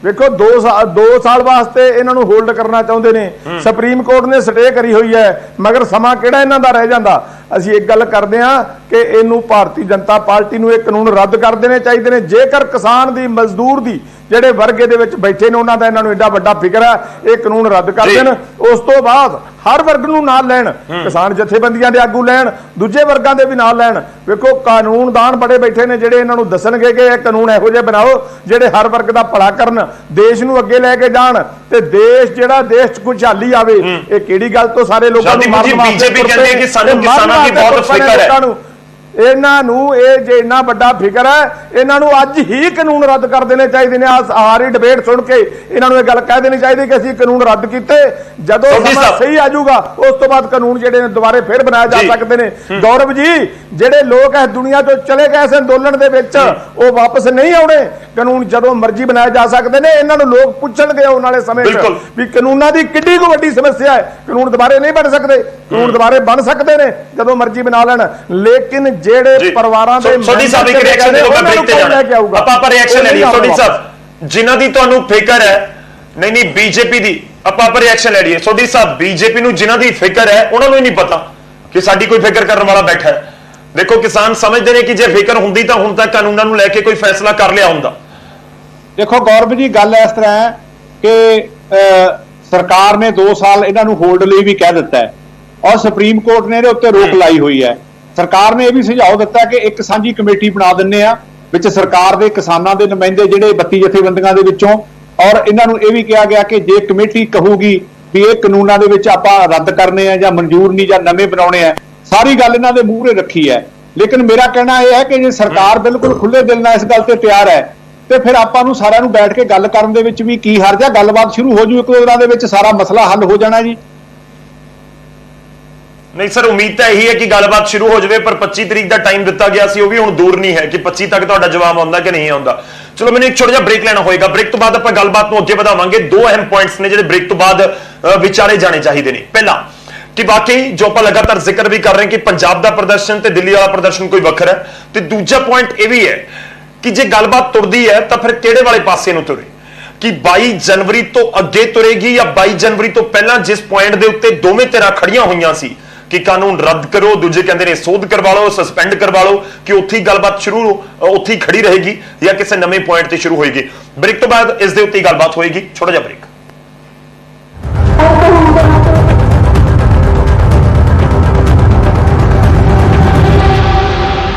ਵੇਖੋ 2 ਸਾਲ ਵਾਸਤੇ ਇਹਨਾਂ ਨੂੰ ਹੋਲਡ ਕਰਨਾ ਚਾਹੁੰਦੇ ਨੇ। ਸੁਪਰੀਮ ਕੋਰਟ ਨੇ ਸਟੇ ਕਰੀ ਹੋਈ ਹੈ, ਮਗਰ ਸਮਾਂ ਕਿਹੜਾ ਇਹਨਾਂ ਦਾ ਰਹਿ ਜਾਂਦਾ। ਅਸੀਂ ਇੱਕ ਗੱਲ ਕਰਦੇ ਹਾਂ, ਕਿ ਇਹਨੂੰ ਭਾਰਤੀ ਜਨਤਾ ਪਾਰਟੀ ਨੂੰ ਇਹ ਕਾਨੂੰਨ ਰੱਦ ਕਰ ਦੇਣੇ ਚਾਹੀਦੇ ਨੇ। ਜੇਕਰ ਕਿਸਾਨ ਦੀ ਮਜ਼ਦੂਰ ਦੀ ਜਿਹੜੇ ਵਰਗ ਦੇ ਵਿੱਚ ਬੈਠੇ ਨੇ ਉਹਨਾਂ ਦਾ ਇਹਨਾਂ ਨੂੰ ਐਡਾ ਵੱਡਾ ਫਿਕਰ ਹੈ, ਇਹ ਕਾਨੂੰਨ ਰੱਦ ਕਰ ਦੇਣ। ਉਸ ਤੋਂ ਬਾਅਦ ਹਰ ਵਰਗ ਨੂੰ ਨਾਲ ਲੈਣ, ਕਿਸਾਨ ਜਥੇਬੰਦੀਆਂ ਦੇ ਆਗੂ ਲੈਣ, ਦੂਜੇ ਵਰਗਾਂ ਦੇ ਵੀ ਨਾਲ ਲੈਣ। ਵੇਖੋ ਕਾਨੂੰਨਦਾਨ ਬੜੇ ਬੈਠੇ ਨੇ ਜਿਹੜੇ ਇਹਨਾਂ ਨੂੰ ਦੱਸਣਗੇ ਕਿ ਇਹ ਕਾਨੂੰਨ ਇਹੋ ਜਿਹੇ ਬਣਾਓ ਜਿਹੜੇ ਹਰ ਵਰਗ ਦਾ ਭਲਾ ਕਰਨ, ਦੇਸ਼ ਨੂੰ ਅੱਗੇ ਲੈ ਕੇ ਜਾਣ ਤੇ ਦੇਸ਼ ਜਿਹੜਾ ਦੇਸ਼ 'ਚ ਖੁਸ਼ਹਾਲੀ ਆਵੇ। ਇਹ ਕਿਹੜੀ ਗੱਲ ਤੋਂ ਸਾਰੇ ਲੋਕਾਂ ਨੂੰ ਮਾਰਨ ਵਾਸਤੇ ਬੀਜੇਪੀ ਕਹਿੰਦੇ ਕਿ ਸਾਨੂੰ ਕਿਸਾਨਾਂ ਦੀ ਬਹੁਤ ਫਿਕਰ ਹੈ। ਇਹਨਾਂ ਨੂੰ ਇਹ ਜੇ ਇੰਨਾ ਵੱਡਾ ਫਿਕਰ ਹੈ, ਇਹਨਾਂ ਨੂੰ ਅੱਜ ਹੀ ਕਾਨੂੰਨ ਰੱਦ ਕਰ ਦੇਣੇ ਚਾਹੀਦੇ ਨੇ। ਸਾਰੀ ਡਿਬੇਟ ਸੁਣ ਕੇ ਇਹਨਾਂ ਨੂੰ ਇਹ ਗੱਲ ਕਹਿ ਦੇਣੀ ਚਾਹੀਦੀ ਕਿ ਅਸੀਂ ਕਾਨੂੰਨ ਰੱਦ ਕੀਤੇ, ਜਦੋਂ ਸਮਾਂ ਸਹੀ ਆ ਜਾਊਗਾ ਉਸ ਤੋਂ ਬਾਅਦ ਕਾਨੂੰਨ ਜਿਹੜੇ ਨੇ ਦੁਬਾਰੇ ਫਿਰ ਬਣਾਏ ਜਾ ਸਕਦੇ ਨੇ। ਗੌਰਵ ਜੀ, ਜਿਹੜੇ ਲੋਕ ਇਸ ਦੁਨੀਆ ਤੋਂ ਚਲੇ ਗਏ ਇਸ ਅੰਦੋਲਨ ਦੇ ਵਿੱਚ, ਉਹ ਵਾਪਸ ਨਹੀਂ ਆਉਣੇ। ਕਾਨੂੰਨ ਜਦੋਂ ਮਰਜ਼ੀ ਬਣਾਏ ਜਾ ਸਕਦੇ ਨੇ। ਇਹਨਾਂ ਨੂੰ ਲੋਕ ਪੁੱਛਣਗੇ ਆਉਣ ਵਾਲੇ ਸਮੇਂ 'ਚ ਵੀ ਕਾਨੂੰਨਾਂ ਦੀ ਕਿੱਡੀ ਕੁ ਵੱਡੀ ਸਮੱਸਿਆ ਹੈ। ਕਾਨੂੰਨ ਦੁਬਾਰੇ ਨਹੀਂ ਬਣ ਸਕਦੇ, ਕਾਨੂੰਨ ਦੁਬਾਰੇ ਬਣ ਸਕਦੇ ਨੇ ਜਦੋਂ ਮਰਜ਼ੀ ਬਣਾ ਲੈਣ। ਲੇਕਿਨ ਜਿਹੜੇ ਪਰਿਵਾਰਾਂ ਦੇ ਸੋਢੀ ਸਾਹਿਬ ਇੱਕ ਰਿਐਕਸ਼ਨ ਦੇ ਦਿਓ, ਮੈਂ ਬ੍ਰੇਕ ਤੇ ਜਾਣਾ ਆਪਾਂ ਰਿਐਕਸ਼ਨ ਲੈ ਲਈਏ। ਸੋਢੀ ਸਾਹਿਬ, ਜਿਨ੍ਹਾਂ ਦੀ ਤੁਹਾਨੂੰ ਫਿਕਰ ਹੈ, ਨਹੀਂ ਬੀਜੇਪੀ ਦੀ ਆਪਾਂ ਰਿਐਕਸ਼ਨ ਲੈ ਲਈਏ। ਸੋਢੀ ਸਾਹਿਬ, ਬੀਜੇਪੀ ਨੂੰ ਜਿਨ੍ਹਾਂ ਦੀ ਫਿਕਰ ਹੈ ਉਹਨਾਂ ਨੂੰ ਹੀ ਨਹੀਂ ਪਤਾ ਕਿ ਸਾਡੀ ਕੋਈ ਫਿਕਰ ਕਰਨ ਵਾਲਾ ਬੈਠਾ ਹੈ। ਦੇਖੋ ਕਿਸਾਨ ਸਮਝਦੇ ਨੇ ਕਿ ਜੇ ਫਿਕਰ ਹੁੰਦੀ ਤਾਂ ਹੁਣ ਤੱਕ ਕਾਨੂੰਨਾਂ ਨੂੰ ਲੈ ਕੇ ਕੋਈ ਫੈਸਲਾ ਕਰ ਲਿਆ ਹੁੰਦਾ। ਦੇਖੋ ਗੌਰਵ ਜੀ, ਗੱਲ ਇਸ ਤਰ੍ਹਾਂ ਹੈ ਕਿ ਸਰਕਾਰ ਨੇ 2 ਸਾਲ ਇਹਨਾਂ ਨੂੰ ਹੋਲਡ ਲਈ ਵੀ ਕਹਿ ਦਿੱਤਾ ਹੈ ਔਰ ਸੁਪਰੀਮ ਕੋਰਟ ਨੇ ਇਹਦੇ ਉੱਤੇ ਰੋਕ ਲਾਈ ਹੋਈ ਹੈ। ਸਰਕਾਰ ਨੇ ਇਹ ਵੀ ਸੁਝਾਅ ਦਿੱਤਾ ਕਿ ਇੱਕ ਸਾਂਝੀ ਕਮੇਟੀ ਬਣਾ ਦਿੰਨੇ ਆ ਵਿੱਚ ਸਰਕਾਰ ਦੇ ਕਿਸਾਨਾਂ ਦੇ ਨੁਮਾਇੰਦੇ ਜਿਹੜੇ 32 ਜਥੇਬੰਦੀਆਂ ਦੇ ਵਿੱਚੋਂ, ਔਰ ਇਹਨਾਂ ਨੂੰ ਇਹ ਵੀ ਕਿਹਾ ਗਿਆ ਕਿ ਜੇ ਕਮੇਟੀ ਕਹੂਗੀ ਵੀ ਇਹ ਕਾਨੂੰਨਾਂ ਦੇ ਵਿੱਚ ਆਪਾਂ ਰੱਦ ਕਰਨੇ ਆ ਜਾਂ ਮਨਜ਼ੂਰ ਨਹੀਂ ਜਾਂ ਨਵੇਂ ਬਣਾਉਣੇ ਆ, ਸਾਰੀ ਗੱਲ ਇਹਨਾਂ ਦੇ ਮੂਹਰੇ ਰੱਖੀ ਹੈ। ਲੇਕਿਨ ਮੇਰਾ ਕਹਿਣਾ ਇਹ ਹੈ ਕਿ ਜੇ ਸਰਕਾਰ ਬਿਲਕੁਲ ਖੁੱਲੇ ਦਿਲ ਨਾਲ ਇਸ ਗੱਲ ਤੇ ਤਿਆਰ ਹੈ ਤੇ ਫਿਰ ਆਪਾਂ ਨੂੰ ਸਾਰਿਆਂ ਨੂੰ ਬੈਠ ਕੇ ਗੱਲ ਕਰਨ ਦੇ ਵਿੱਚ ਵੀ ਕੀ ਹਰਜ ਹੈ। ਗੱਲਬਾਤ ਸ਼ੁਰੂ ਹੋ ਜੂ, ਇੱਕ ਦੋ ਦਿਨਾਂ ਦੇ ਵਿੱਚ ਸਾਰਾ ਮਸਲਾ ਹੱਲ ਹੋ ਜਾਣਾ ਜੀ। ਨਹੀਂ ਸਰ, ਉਮੀਦ ਤਾਂ ਇਹੀ ਹੈ ਕਿ ਗੱਲਬਾਤ ਸ਼ੁਰੂ ਹੋ ਜਾਵੇ, ਪਰ 25 ਤਰੀਕ ਦਾ ਟਾਈਮ ਦਿੱਤਾ ਗਿਆ ਸੀ, ਉਹ ਵੀ ਹੁਣ ਦੂਰ ਨਹੀਂ ਹੈ ਕਿ 25 ਤੱਕ ਤੁਹਾਡਾ ਜਵਾਬ ਆਉਂਦਾ ਕਿ ਨਹੀਂ ਆਉਂਦਾ। ਚਲੋ ਮੈਨੂੰ ਇੱਕ ਛੋਟਾ ਜਿਹਾ ਬ੍ਰੇਕ ਲੈਣਾ ਹੋਏਗਾ। ਬ੍ਰੇਕ ਤੋਂ ਬਾਅਦ ਆਪਾਂ ਗੱਲਬਾਤ ਨੂੰ ਅੱਗੇ ਵਧਾਵਾਂਗੇ। 2 ਅਹਿਮ ਪੁਆਇੰਟਸ ਨੇ ਜਿਹੜੇ ਬ੍ਰੇਕ ਤੋਂ ਬਾਅਦ ਵਿਚਾਰੇ ਜਾਣੇ ਚਾਹੀਦੇ ਨੇ। ਪਹਿਲਾ ਕਿ ਵਾਕਈ ਜੋ ਆਪਾਂ ਲਗਾਤਾਰ ਜ਼ਿਕਰ ਵੀ ਕਰ ਰਹੇ ਕਿ ਪੰਜਾਬ ਦਾ ਪ੍ਰਦਰਸ਼ਨ ਤੇ ਦਿੱਲੀ ਵਾਲਾ ਪ੍ਰਦਰਸ਼ਨ ਕੋਈ ਵੱਖਰਾ ਹੈ, ਤੇ ਦੂਜਾ ਪੁਆਇੰਟ ਇਹ ਵੀ ਹੈ ਕਿ ਜੇ ਗੱਲਬਾਤ ਤੁਰਦੀ ਹੈ ਤਾਂ ਫਿਰ ਕਿਹੜੇ ਵਾਲੇ ਪਾਸੇ ਨੂੰ ਤੁਰੇ, ਕਿ 22 ਜਨਵਰੀ ਤੋਂ ਅੱਗੇ ਤੁਰੇਗੀ ਜਾਂ 22 ਜਨਵਰੀ ਤੋਂ ਪਹਿਲਾਂ, ਜਿਸ ਪੁਆਇੰਟ ਦੇ ਉੱਤੇ ਦੋਵੇਂ ਧਿਰਾਂ ਖੜੀਆਂ ਹੋਈਆਂ ਸੀ ਕਿ ਕਾਨੂੰਨ ਰੱਦ ਕਰੋ, ਦੂਜੇ ਕਹਿੰਦੇ ਨੇ ਸੋਧ ਕਰਵਾ ਲਓ, ਸਸਪੈਂਡ ਕਰਵਾ ਲਓ, ਕਿ ਉੱਥੇ ਹੀ ਗੱਲਬਾਤ ਸ਼ੁਰੂ ਉੱਥੇ ਹੀ ਖੜੀ ਰਹੇਗੀ ਜਾਂ ਕਿਸੇ ਨਵੇਂ ਪੁਆਇੰਟ ਤੇ ਸ਼ੁਰੂ ਹੋਏਗੀ। ਬ੍ਰੇਕ ਤੋਂ ਬਾਅਦ ਇਸ ਦੇ ਉੱਤੇ ਗੱਲਬਾਤ ਹੋਏਗੀ। ਛੋਟਾ ਜਿਹਾ ਬ੍ਰੇਕ।